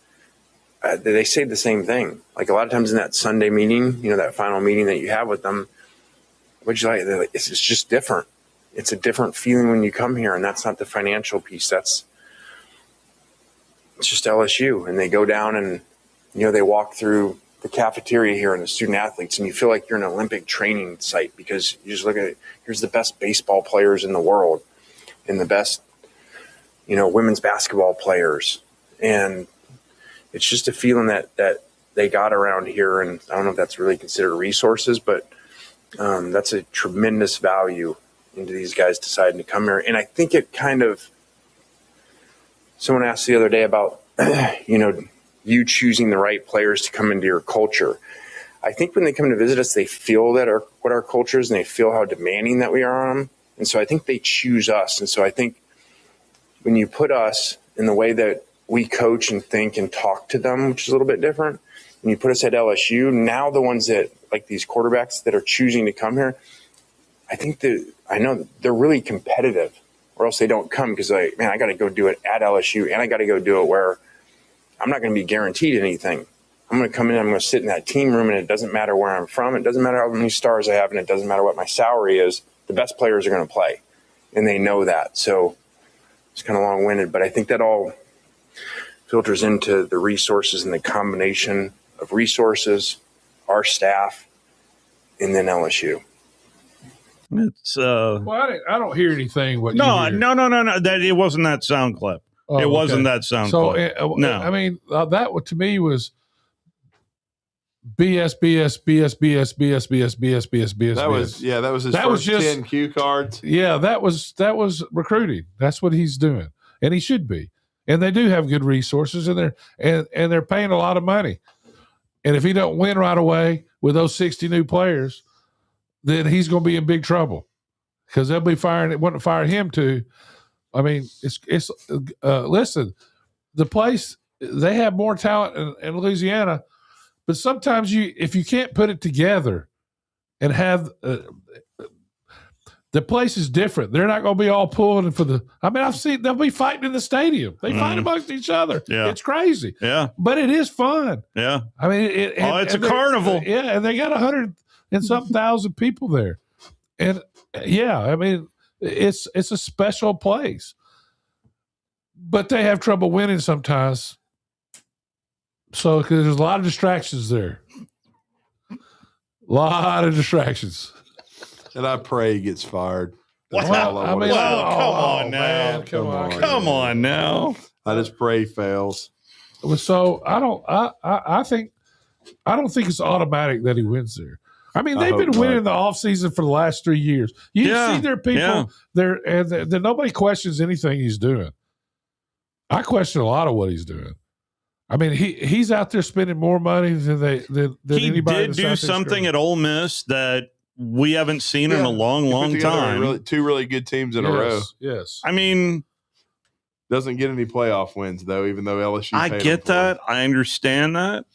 Speaker 9: they say the same thing. Like a lot of times in that Sunday meeting, that final meeting that you have with them, what you like, they're like, it's just different. It's a different feeling when you come here, and that's not the financial piece. It's just LSU, and they go down and, they walk through the cafeteria here and the student athletes, and you feel like you're in an Olympic training site because you just look at it. Here's the best baseball players in the world and the best, women's basketball players. And it's just a feeling that they got around here. And I don't know if that's really considered resources, but that's a tremendous value into these guys deciding to come here. And I think it kind of, someone asked the other day about, you choosing the right players to come into your culture. I think when they come to visit us, they feel what our culture is, and they feel how demanding that we are on them. And so I think they choose us. And so I think when you put us in the way that we coach and think and talk to them, which is a little bit different, when you put us at LSU, now the ones that, like these quarterbacks that are choosing to come here, I know they're really competitive, or else they don't come because, like, man, I got to go do it at LSU, and I got to go do it where I'm not going to be guaranteed anything. I'm going to come in, I'm going to sit in that team room, and it doesn't matter where I'm from. It doesn't matter how many stars I have, and it doesn't matter what my salary is. The best players are going to play, and they know that. So it's kind of long-winded, but I think that all filters into the resources and the combination of resources, our staff, and then LSU.
Speaker 7: It's
Speaker 8: well, I don't hear anything.
Speaker 7: No. That it wasn't that sound clip.
Speaker 8: Oh,
Speaker 7: it wasn't
Speaker 8: okay.
Speaker 7: that sound
Speaker 8: so,
Speaker 7: clip.
Speaker 8: No, I mean that to me was BS.
Speaker 10: That was his first 10 cue cards.
Speaker 8: Yeah, that was recruiting. That's what he's doing, and he should be. And they do have good resources, and they're paying a lot of money. And if he don't win right away with those 60 new players, then he's going to be in big trouble because they'll be want to fire him too. I mean, it's listen, the place, they have more talent in Louisiana, but sometimes if you can't put it together and have the place is different. They're not going to be all pulling for I've seen they'll be fighting in the stadium. They fight amongst each other.
Speaker 7: Yeah.
Speaker 8: It's crazy.
Speaker 7: Yeah.
Speaker 8: But it is fun.
Speaker 7: Yeah.
Speaker 8: I mean,
Speaker 7: it's a carnival.
Speaker 8: Yeah. And they got 100 and something thousand people there. And yeah, I mean, it's a special place, but they have trouble winning sometimes. So, because there's a lot of distractions there. A lot of distractions.
Speaker 10: And I pray he gets fired.
Speaker 7: Come on now. Come on now.
Speaker 10: I just pray he fails.
Speaker 8: So I don't think it's automatic that he wins there. I mean, they've been winning the offseason for the last 3 years. You see their people there, and nobody questions anything he's doing. I question a lot of what he's doing. I mean, he's out there spending more money than anybody.
Speaker 7: He did do something at Ole Miss that we haven't seen in a long time.
Speaker 10: Two really good teams in a row.
Speaker 8: Yes.
Speaker 7: I mean,
Speaker 10: doesn't get any playoff wins though, even though LSU.
Speaker 7: I get that. I understand that.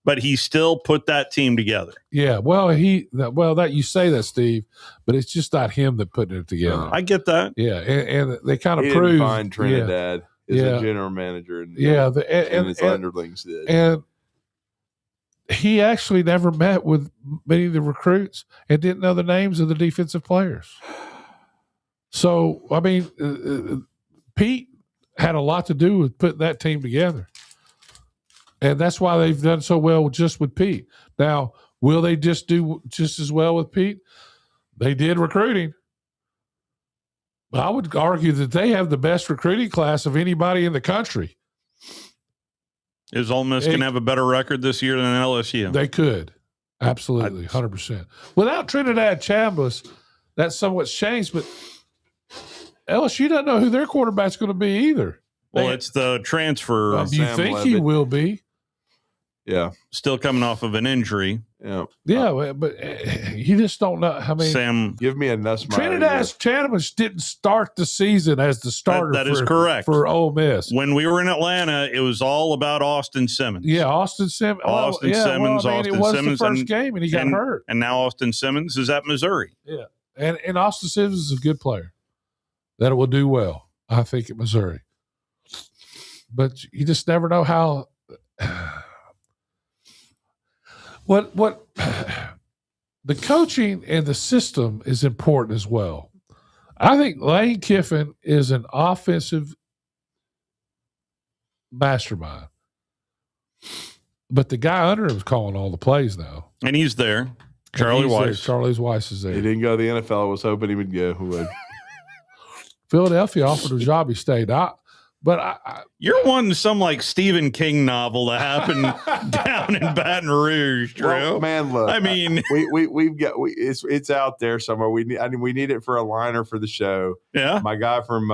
Speaker 7: But he still put that team together.
Speaker 8: Yeah. Well, that you say that, Steve, but it's just not him that putting it together.
Speaker 7: I get that.
Speaker 8: Yeah, and they kind of
Speaker 10: he
Speaker 8: proved.
Speaker 10: Didn't find Trinidad as a general manager, and his underlings did.
Speaker 8: And he actually never met with many of the recruits and didn't know the names of the defensive players. So, I mean, Pete had a lot to do with putting that team together. And that's why they've done so well just with Pete. Now, will they just do just as well with Pete? They did recruiting. I would argue that they have the best recruiting class of anybody in the country.
Speaker 7: Is Ole Miss going to have a better record this year than LSU?
Speaker 8: They could. Absolutely, 100%. Without Trinidad Chambliss, that's somewhat changed, but LSU doesn't know who their quarterback's going to be either.
Speaker 7: Well, it's the transfer.
Speaker 8: You think he will be?
Speaker 10: Yeah.
Speaker 7: Still coming off of an injury.
Speaker 10: Yeah.
Speaker 8: Yeah, but you just don't know. I mean,
Speaker 7: Sam,
Speaker 10: give me a Nussmeier.
Speaker 8: Trinidad Chambliss didn't start the season as the starter.
Speaker 7: That is correct
Speaker 8: for Ole Miss.
Speaker 7: When we were in Atlanta, it was all about Austin Simmons.
Speaker 8: Yeah, Austin Simmons.
Speaker 7: Austin Simmons.
Speaker 8: It was the first game, and he got hurt.
Speaker 7: And now Austin Simmons is at Missouri.
Speaker 8: Yeah, and Austin Simmons is a good player that will do well, I think, at Missouri. But you just never know how. What the coaching and the system is important as well. I think Lane Kiffin is an offensive mastermind, but the guy under him is calling all the plays now,
Speaker 7: and he's there. Charlie Weiss.
Speaker 8: Charlie Weiss is there.
Speaker 10: He didn't go to the NFL. I was hoping he would go. Who would?
Speaker 8: Philadelphia offered a job. He stayed.
Speaker 7: You're wanting some like Stephen King novel to happen down in Baton Rouge, Drew.
Speaker 10: Well, man, look.
Speaker 7: I mean,
Speaker 10: we've got it's out there somewhere. We need it for a liner for the show.
Speaker 7: Yeah,
Speaker 10: my guy from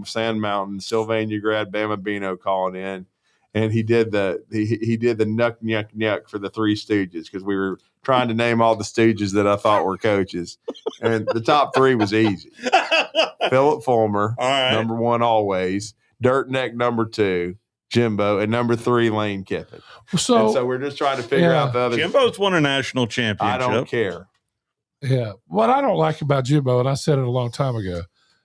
Speaker 10: Sand Mountain, Sylvania grad, Bama Bino, calling in, and he did the nuck nuck nuck for the Three Stooges because we were trying to name all the Stooges that I thought were coaches, and the top three was easy. Philip Fulmer,
Speaker 7: all right.
Speaker 10: number one always. Dirt Neck number two, Jimbo, and number 3, Lane Kiffin. So we're just trying to figure out the other.
Speaker 7: Jimbo's won a national championship.
Speaker 10: I don't care.
Speaker 8: Yeah. What I don't like about Jimbo, and I said it a long time ago,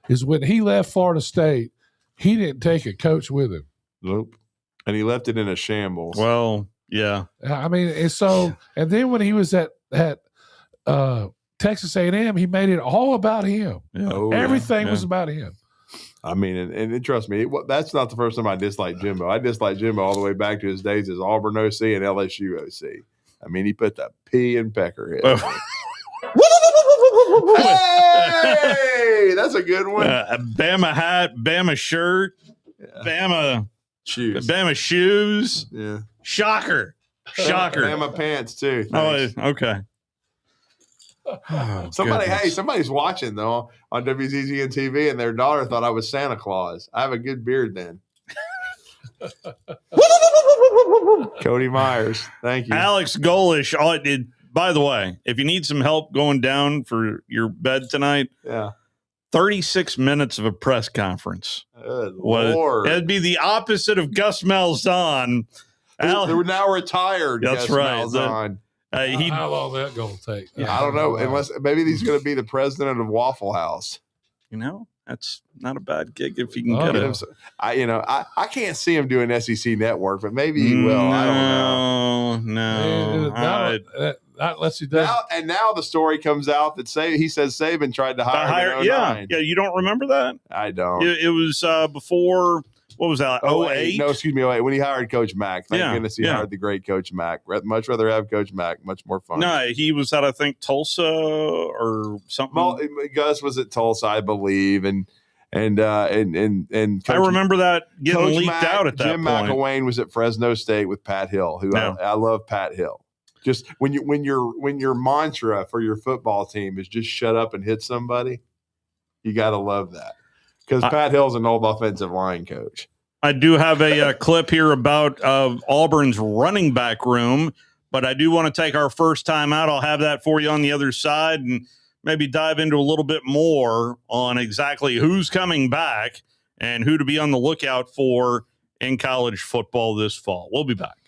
Speaker 8: is when he left Florida State, he didn't take a coach with him.
Speaker 10: Nope. And he left it in a shambles.
Speaker 7: Well, yeah.
Speaker 8: I mean, and then when he was at Texas A&M, he made it all about him.
Speaker 7: Yeah.
Speaker 8: Everything was about him.
Speaker 10: I mean, and trust me, that's not the first time I disliked Jimbo. I disliked Jimbo all the way back to his days as Auburn OC and LSU OC. I mean, he put the P in Peckerhead. Hey, that's a good one.
Speaker 7: A Bama hat, Bama shirt, Bama
Speaker 10: shoes.
Speaker 7: Bama shoes.
Speaker 10: Yeah.
Speaker 7: Shocker.
Speaker 10: Bama pants, too.
Speaker 7: Thanks. Oh, okay.
Speaker 10: Oh, somebody's watching though on WZZN TV, and their daughter thought I was Santa Claus. I have a good beard then. Cody Myers, thank you.
Speaker 7: Alex Golish. By the way, if you need some help going down for your bed tonight, 36 minutes of a press conference.
Speaker 10: Good Lord.
Speaker 7: It'd be the opposite of Gus Malzahn.
Speaker 10: They're now retired.
Speaker 7: That's
Speaker 10: Gus
Speaker 7: right.
Speaker 10: Malzahn.
Speaker 8: How long that going to take?
Speaker 10: I don't know. Unless maybe he's going to be the president of Waffle House.
Speaker 7: That's not a bad gig if you can get it.
Speaker 10: I can't see him doing SEC Network, but maybe he will. I don't know. Now the story comes out that he says Saban tried to hire him in 09.
Speaker 7: Yeah. You don't remember that?
Speaker 10: I don't.
Speaker 7: It was before. What was that? 08?
Speaker 10: No, excuse me. 08. When he hired Coach Mack. Thank goodness he hired the great Coach Mack. Much rather have Coach Mack. Much more fun.
Speaker 7: No, he was at, I think, Tulsa or something.
Speaker 10: Well, Gus was at Tulsa, I believe, and Coach,
Speaker 7: I remember that getting
Speaker 10: Coach
Speaker 7: leaked
Speaker 10: Mack,
Speaker 7: out at that
Speaker 10: Jim
Speaker 7: point.
Speaker 10: McElwain was at Fresno State with Pat Hill, who I love. Pat Hill. Just when your mantra for your football team is just shut up and hit somebody, you got to love that. Because Pat Hill's an old offensive line coach.
Speaker 7: I do have a clip here about Auburn's running back room, but I do want to take our first time out. I'll have that for you on the other side and maybe dive into a little bit more on exactly who's coming back and who to be on the lookout for in college football this fall. We'll be back.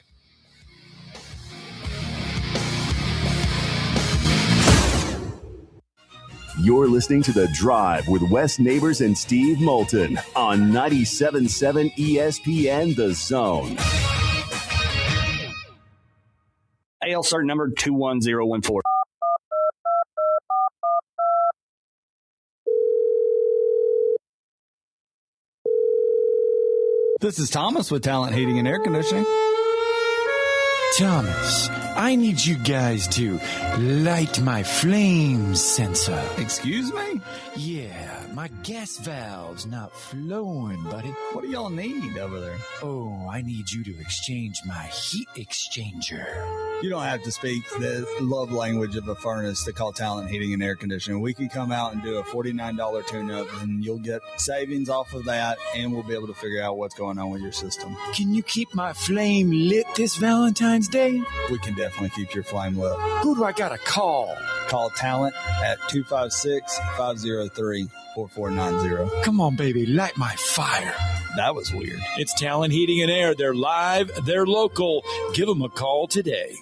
Speaker 4: You're listening to The Drive with Wes Neighbors and Steve Moulton on 97.7 ESPN The Zone.
Speaker 12: AL cert number 21014.
Speaker 13: This is Thomas with Talent Heating and Air Conditioning.
Speaker 14: Thomas, I need you guys to light my flame sensor.
Speaker 13: Excuse me?
Speaker 14: Yeah, my gas valve's not flowing, buddy.
Speaker 13: What do y'all need over there?
Speaker 14: Oh, I need you to exchange my heat exchanger.
Speaker 13: You don't have to speak the love language of a furnace to call Talent Heating and Air Conditioning. We can come out and do a $49 tune-up, and you'll get savings off of that, and we'll be able to figure out what's going on with your system.
Speaker 14: Can you keep my flame lit this Valentine's Day?
Speaker 13: We can definitely keep your flame lit.
Speaker 14: Who do I gotta call?
Speaker 13: Call Talent at 256-503-4490.
Speaker 14: Come on, baby, light my fire.
Speaker 13: That was weird.
Speaker 24: It's Talent Heating and Air. They're live, they're local. Give them a call today.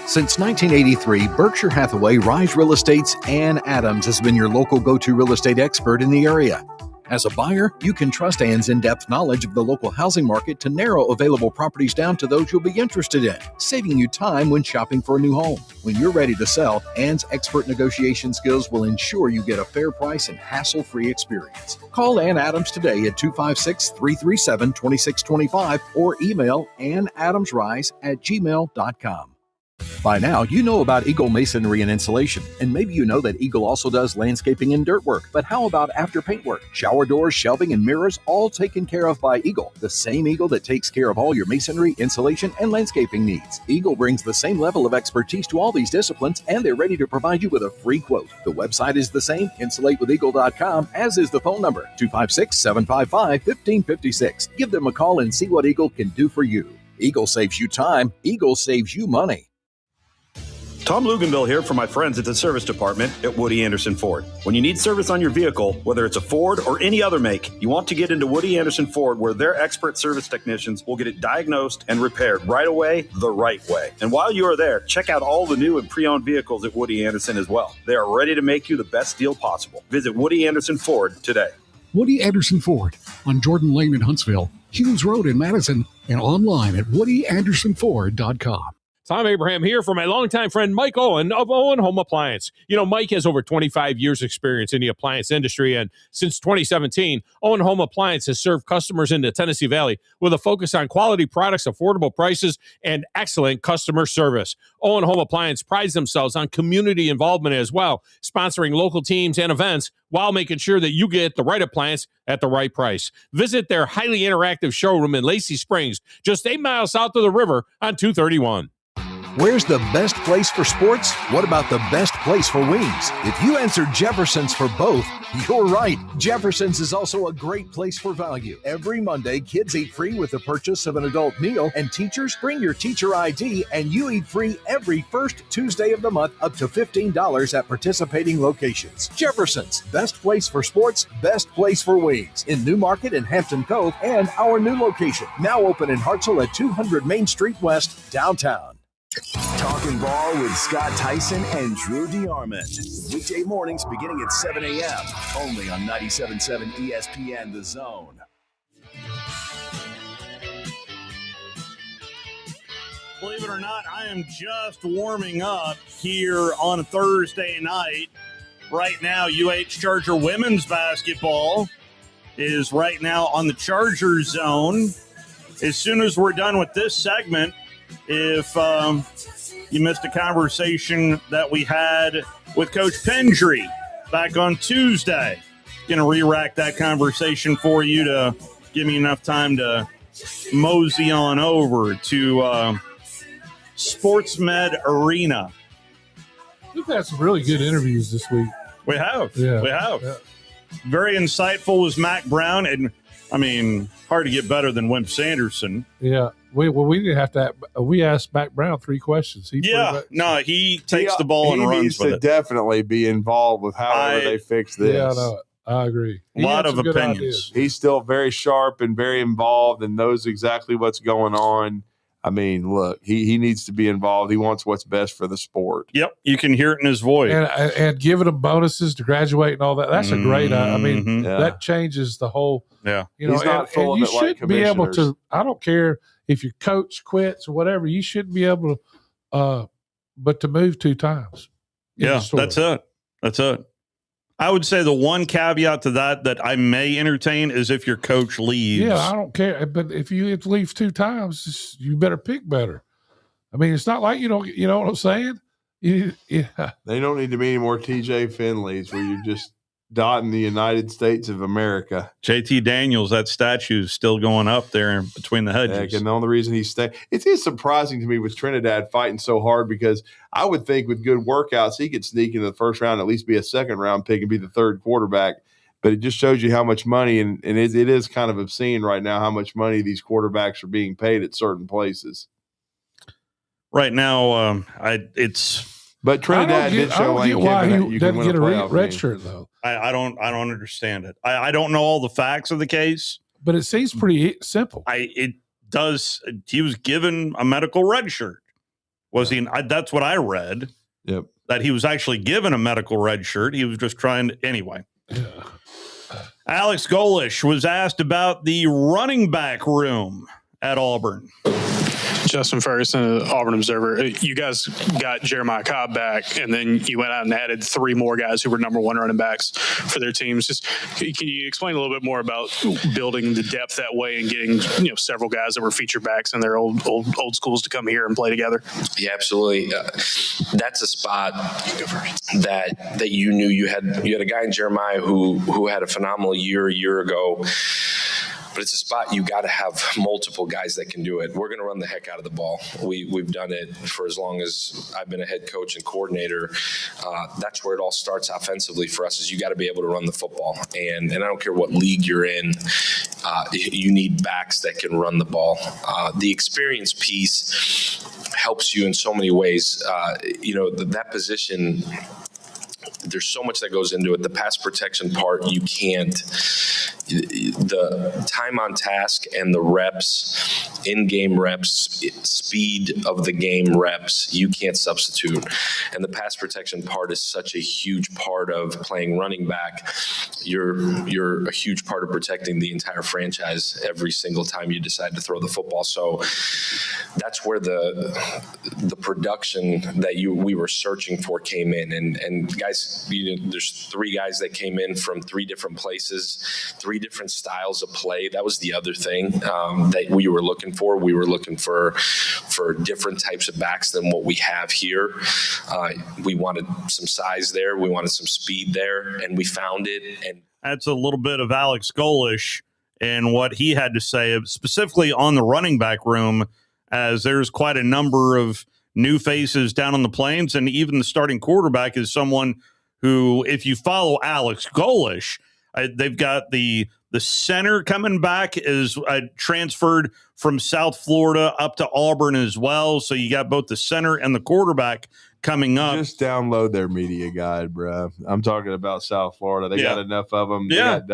Speaker 11: Since 1983, Berkshire Hathaway Rise Real Estate's Ann Adams has been your local go-to real estate expert in the area. As a buyer, you can trust Ann's in-depth knowledge of the local housing market to narrow available properties down to those you'll be interested in, saving you time when shopping for a new home. When you're ready to sell, Ann's expert negotiation skills will ensure you get a fair price and hassle-free experience. Call Ann Adams today at 256-337-2625 or email annadamsrise@gmail.com. By now, you know about Eagle Masonry and Insulation, and maybe you know that Eagle also does landscaping and dirt work. But how about after paint work? Shower doors, shelving, and mirrors, all taken care of by Eagle, the same Eagle that takes care of all your masonry, insulation, and landscaping needs. Eagle brings the same level of expertise to all these disciplines, and they're ready to provide you with a free quote. The website is the same, insulatewitheagle.com, as is the phone number, 256-755-1556. Give them a call and see what Eagle can do for you. Eagle saves you time. Eagle saves you money.
Speaker 16: Tom Luganville here for my friends at the service department at Woody Anderson Ford. When you need service on your vehicle, whether it's a Ford or any other make, you want to get into Woody Anderson Ford where their expert service technicians will get it diagnosed and repaired right away, the right way. And while you are there, check out all the new and pre-owned vehicles at Woody Anderson as well. They are ready to make you the best deal possible. Visit Woody Anderson Ford today.
Speaker 17: Woody Anderson Ford on Jordan Lane in Huntsville, Hughes Road in Madison, and online at woodyAndersonFord.com.
Speaker 21: Tom Abraham here for my longtime friend Mike Owen of Owen Home Appliance. You know, Mike has over 25 years experience in the appliance industry, and since 2017, Owen Home Appliance has served customers in the Tennessee Valley with a focus on quality products, affordable prices, and excellent customer service. Owen Home Appliance prides themselves on community involvement as well, sponsoring local teams and events while making sure that you get the right appliance at the right price. Visit their highly interactive showroom in Lacey Springs, just 8 miles south of the river on 231.
Speaker 11: Where's the best place for sports? What about the best place for wings? If you answered Jefferson's for both, you're right. Jefferson's is also a great place for value. Every Monday, kids eat free with the purchase of an adult meal, and teachers bring your teacher ID, and you eat free every first Tuesday of the month, up to $15 at participating locations. Jefferson's, best place for sports, best place for wings. In New Market and Hampton Cove, and our new location, now open in Hartselle at 200 Main Street West, downtown.
Speaker 4: Talking Ball with Scott Tyson and Drew DeArmond. Weekday mornings beginning at 7 a.m. Only on 97.7 ESPN The Zone.
Speaker 7: Believe it or not, I am just warming up here on a Thursday night. Right now, UH Charger women's basketball is right now on the Charger zone. As soon as we're done with this segment, if you missed a conversation that we had with Coach Pendry back on Tuesday, going to re-rack that conversation for you to give me enough time to mosey on over to Sports Med Arena.
Speaker 8: We've had some really good interviews this week.
Speaker 7: We have.
Speaker 8: Yeah.
Speaker 7: We have.
Speaker 8: Yeah.
Speaker 7: Very insightful was Mac Brown, and I mean, hard to get better than Wimp Sanderson.
Speaker 8: Yeah. We didn't have to. We asked Mac Brown 3 questions. He
Speaker 7: takes the ball and runs with it.
Speaker 10: Definitely be involved with however they fix this.
Speaker 8: Yeah, no, I agree.
Speaker 7: A lot of opinions.
Speaker 10: He's still very sharp and very involved and knows exactly what's going on. I mean, look, he needs to be involved. He wants what's best for the sport.
Speaker 7: Yep, you can hear it in his voice.
Speaker 8: And giving them bonuses to graduate and all that. That's a great. I mean, that changes the whole.
Speaker 7: Yeah,
Speaker 8: you know,
Speaker 10: he's not full of
Speaker 8: you
Speaker 10: it like
Speaker 8: should be able
Speaker 10: commissioners.
Speaker 8: to. I don't care if your coach quits or whatever. You shouldn't be able to, but to move 2 times.
Speaker 7: Yeah, that's it. That's it. I would say the one caveat to that I may entertain is if your coach leaves.
Speaker 8: Yeah, I don't care. But if you have to leave 2 times, you better pick better. I mean, it's not like you know what I'm saying? Yeah.
Speaker 10: They don't need to be any more TJ Finleys where you're just dotting the United States of America.
Speaker 7: JT Daniels, that statue is still going up there between the hedges.
Speaker 10: Heck, and the only reason he's staying, it is surprising to me with Trinidad fighting so hard because I would think with good workouts he could sneak into the first round, at least be a second round pick and be the 3rd quarterback. But it just shows you how much money, and it is kind of obscene right now how much money these quarterbacks are being paid at certain places.
Speaker 7: Right now,
Speaker 10: But Trinidad did show Lane Kiffin that you can win a playoff
Speaker 8: red
Speaker 10: game.
Speaker 8: shirt though.
Speaker 7: I don't understand it. I don't know all the facts of the case,
Speaker 8: but it seems pretty simple.
Speaker 7: It does. He was given a medical red shirt. Was he? That's what I read.
Speaker 10: Yep.
Speaker 7: That he was actually given a medical red shirt. He was just trying to anyway.
Speaker 8: Yeah.
Speaker 7: Alex Golish was asked about the running back room at Auburn.
Speaker 18: Justin Ferguson, Auburn Observer. You guys got Jeremiah Cobb back, and then you went out and added 3 more guys who were number 1 running backs for their teams. Just can you explain a little bit more about building the depth that way and getting several guys that were feature backs in their old schools to come here and play together?
Speaker 20: Yeah, absolutely. That's a spot that you knew you had a guy in Jeremiah who had a phenomenal year a year ago. But it's a spot you got to have multiple guys that can do it. We're going to run the heck out of the ball. We've done it for as long as I've been a head coach and coordinator. That's where it all starts offensively for us is you got to be able to run the football. And I don't care what league you're in. You need backs that can run the ball. The experience piece helps you in so many ways. That position, there's so much that goes into it. The pass protection part, you can't. The time on task and the reps, in-game reps, speed of the game reps, you can't substitute. And the pass protection part is such a huge part of playing running back. You're a huge part of protecting the entire franchise every single time you decide to throw the football. So that's where the production that we were searching for came in. And guys, there's 3 guys that came in from 3 different places, 3 different styles of play. That was the other thing that we were looking for. We were looking for different types of backs than what we have here. We wanted some size there. We wanted some speed there, and we found it. And
Speaker 7: that's a little bit of Alex Golish and what he had to say specifically on the running back room, as there's quite a number of new faces down on the Plains, and even the starting quarterback is someone who, if you follow Alex Golish, they've got the center coming back is transferred from South Florida up to Auburn as well. So you got both the center and the quarterback coming up.
Speaker 10: Just download their media guide, bro. I'm talking about South Florida. They got enough of them. They got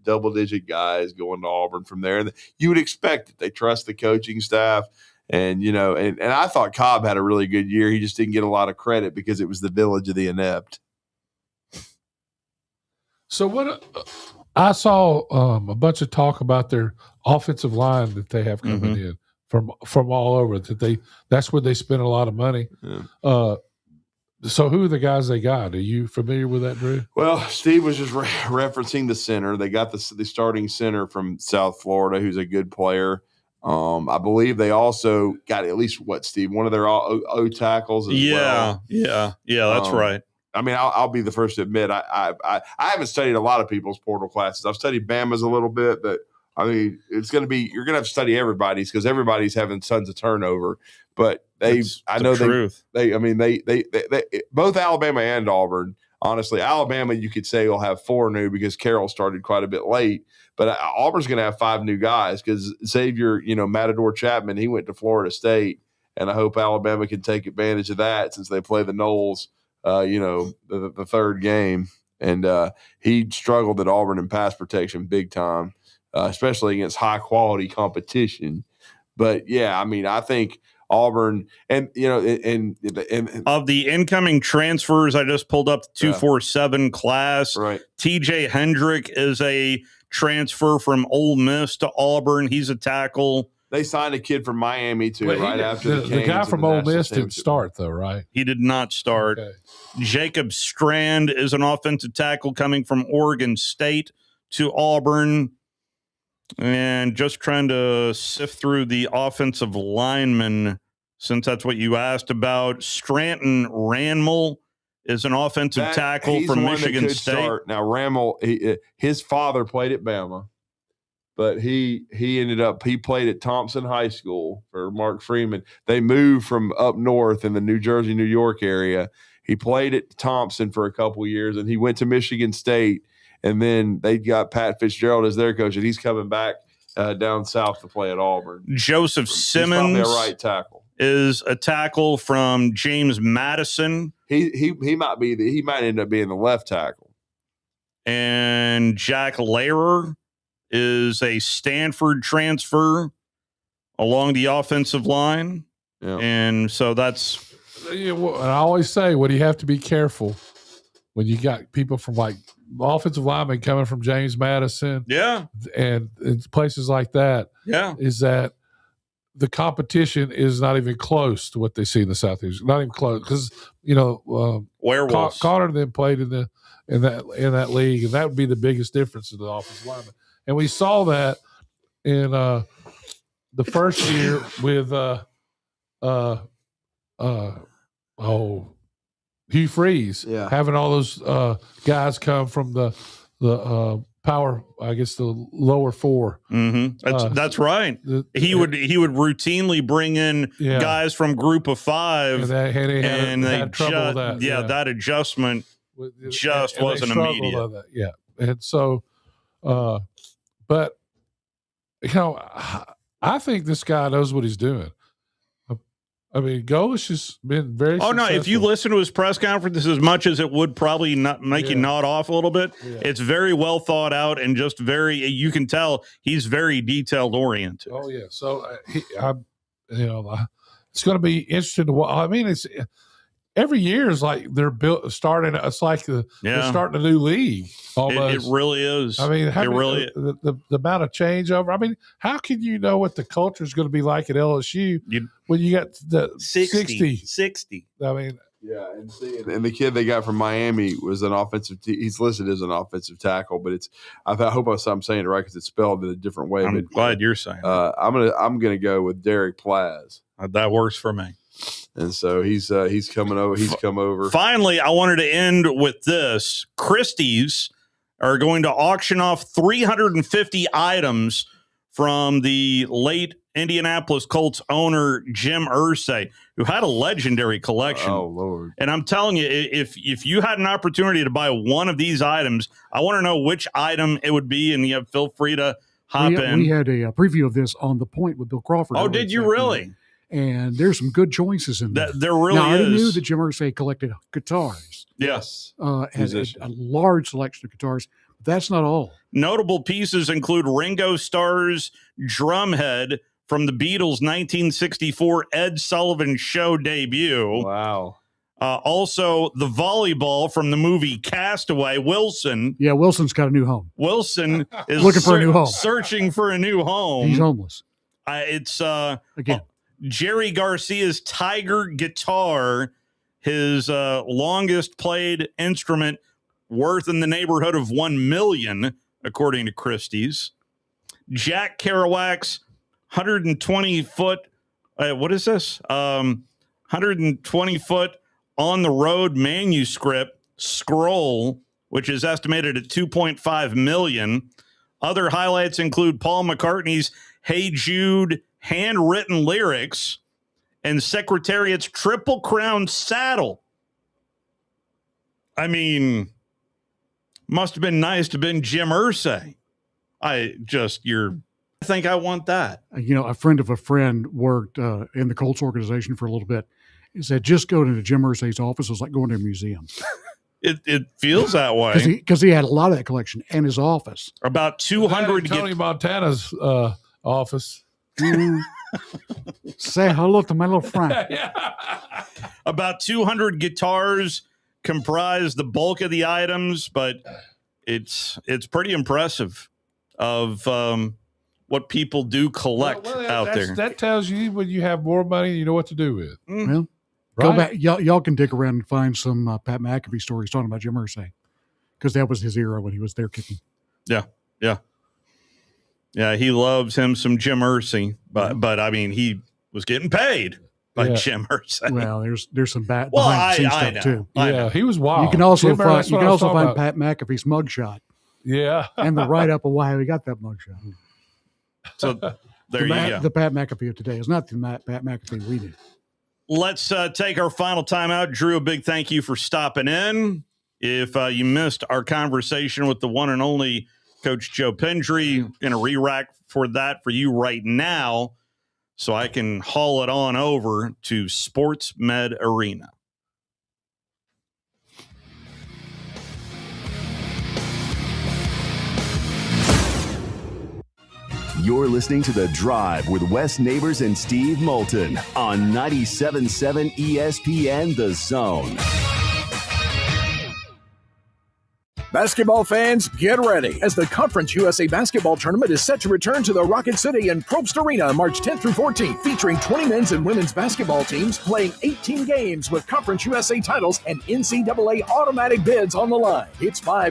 Speaker 10: double-digit guys going to Auburn from there. And you would expect it. They trust the coaching staff. And, and I thought Cobb had a really good year. He just didn't get a lot of credit because it was the village of the inept.
Speaker 8: So what I saw a bunch of talk about their offensive line that they have coming in from all over. That's where they spend a lot of money. Yeah. So who are the guys they got? Are you familiar with that, Drew?
Speaker 10: Well, Steve was just referencing the center. They got the starting center from South Florida, who's a good player. I believe they also got at least Steve, one of their O tackles as well. Yeah,
Speaker 7: that's right.
Speaker 10: I mean, I'll be the first to admit I haven't studied a lot of people's portal classes. I've studied Bama's a little bit, but I mean, you're going to have to study everybody's because everybody's having tons of turnover. But they both Alabama and Auburn. Honestly, Alabama, you could say will have 4 new because Carroll started quite a bit late. But Auburn's going to have 5 new guys because Xavier, Matador Chapman, he went to Florida State, and I hope Alabama can take advantage of that since they play the Noles. The third game, and he struggled at Auburn in pass protection big time, especially against high quality competition. But yeah, I mean, I think Auburn and
Speaker 7: of the incoming transfers, I just pulled up the 247 class.
Speaker 10: Right,
Speaker 7: TJ Hendrick is a transfer from Ole Miss to Auburn. He's a tackle.
Speaker 10: They signed a kid from Miami too, after
Speaker 8: the guy from Ole Miss didn't start though, right?
Speaker 7: He did not start. Okay. Jacob Strand is an offensive tackle coming from Oregon State to Auburn. And just trying to sift through the offensive linemen, since that's what you asked about. Stranton Ranmel is an offensive tackle from Michigan State.
Speaker 10: Start. Now, Ranmel, his father played at Bama. But he played at Thompson High School for Mark Freeman. They moved from up north in the New Jersey, New York area. He played at Thompson for a couple of years, and he went to Michigan State. And then they got Pat Fitzgerald as their coach, and he's coming back down south to play at Auburn.
Speaker 7: Joseph Simmons,
Speaker 10: he's probably a right tackle,
Speaker 7: is a tackle from James Madison.
Speaker 10: He might end up being the left tackle.
Speaker 7: And Jack Lehrer is a Stanford transfer along the offensive line.
Speaker 10: Yeah.
Speaker 7: And so that's...
Speaker 8: I always say, what do you have to be careful when you got people from like offensive linemen coming from James Madison and places like that, is that the competition is not even close to what they see in the Southeast. Not even close because,
Speaker 7: Werewolves.
Speaker 8: Connor then played in that league, and that would be the biggest difference in the offensive lineman. And we saw that in the first year with Hugh Freeze, having all those guys come from the power, I guess the lower 4.
Speaker 7: Mm-hmm. That's right. He would routinely bring in guys from Group of 5, and they had trouble with that. That adjustment just wasn't immediate.
Speaker 8: And so, but I think this guy knows what he's doing. I mean, Golish has been very successful.
Speaker 7: No, if you listen to his press conferences as much as it would probably not make you nod off a little bit, it's very well thought out and just you can tell he's very detailed oriented.
Speaker 8: Oh, yeah. So, it's going to be interesting to watch. I mean, it's every year is like they're starting. It's like they're starting a new league. Almost.
Speaker 7: It really is.
Speaker 8: I mean, the amount of changeover. I mean, how can you know what the culture is going to be like at LSU when you got the 60? I mean,
Speaker 10: and the kid they got from Miami was an offensive. He's listed as an offensive tackle, but I hope I'm saying it right because it's spelled in a different way.
Speaker 7: I'm glad you're saying.
Speaker 10: I'm gonna go with Derek Plaz.
Speaker 7: That works for me.
Speaker 10: And so he's coming over. He's come over.
Speaker 7: Finally, I wanted to end with this. Christie's are going to auction off 350 items from the late Indianapolis Colts owner Jim Irsay, who had a legendary collection.
Speaker 10: Oh, Lord.
Speaker 7: And I'm telling you, if you had an opportunity to buy one of these items, I want to know which item it would be, and you feel free to hop in.
Speaker 3: We had a preview of this on The Point with Bill Crawford.
Speaker 7: Oh, did you really?
Speaker 3: And there's some good choices in there.
Speaker 7: There really
Speaker 3: now,
Speaker 7: is.
Speaker 3: I knew that Jim Irsay collected guitars.
Speaker 7: Yes.
Speaker 3: Has a large selection of guitars. But that's not all.
Speaker 7: Notable pieces include Ringo Starr's drumhead from the Beatles' 1964 Ed Sullivan Show debut.
Speaker 10: Wow.
Speaker 7: Also, the volleyball from the movie Castaway, Wilson.
Speaker 3: Yeah, Wilson's got a new home.
Speaker 7: Wilson is
Speaker 3: looking for a new home.
Speaker 7: Searching for a new home.
Speaker 3: He's homeless.
Speaker 7: It's Jerry Garcia's Tiger guitar, his longest played instrument, worth in the neighborhood of $1 million, according to Christie's. Jack Kerouac's 120-foot, what is this? 120-foot on the road manuscript scroll, which is estimated at $2.5 million. Other highlights include Paul McCartney's Hey Jude handwritten lyrics and Secretariat's Triple Crown saddle. I mean, must have been nice to have been Jim Irsay. I think I want that.
Speaker 3: A friend of a friend worked in the Colts organization for a little bit. He said, just go to Jim Irsay's office was like going to a museum.
Speaker 7: It feels that way.
Speaker 3: Because he had a lot of that collection and his office.
Speaker 7: About 200.
Speaker 8: Tony Montana's office.
Speaker 3: Say hello to my little friend.
Speaker 7: About 200 guitars comprise the bulk of the items, but it's pretty impressive of what people do collect out there.
Speaker 8: That tells you when you have more money, you know what to do with.
Speaker 3: Well, go back. Y'all can dig around and find some Pat McAfee stories talking about Jim Irsay, because that was his era when he was there kicking.
Speaker 7: Yeah. He loves him some Jim Irsay, but I mean, he was getting paid by Jim Irsay.
Speaker 3: Well, there's some behind the scenes stuff too.
Speaker 8: Yeah, he was wild.
Speaker 3: You can also find Pat McAfee's mugshot.
Speaker 8: Yeah,
Speaker 3: and the write up of why he got that mugshot.
Speaker 7: So there you go.
Speaker 3: The Pat McAfee of today is not the Pat McAfee we did.
Speaker 7: Let's take our final time out. Drew, a big thank you for stopping in. If you missed our conversation with the one and only Coach Joe Pendry, going to re-rack for that for you right now so I can haul it on over to Sports Med Arena.
Speaker 4: You're listening to The Drive with Wes Neighbors and Steve Moulton on 97.7 ESPN The Zone.
Speaker 11: Basketball fans, get ready as the Conference USA Basketball Tournament is set to return to the Rocket City and Probst Arena March 10th through 14th, featuring 20 men's and women's basketball teams playing 18 games with Conference USA titles and NCAA automatic bids on the line. It's 5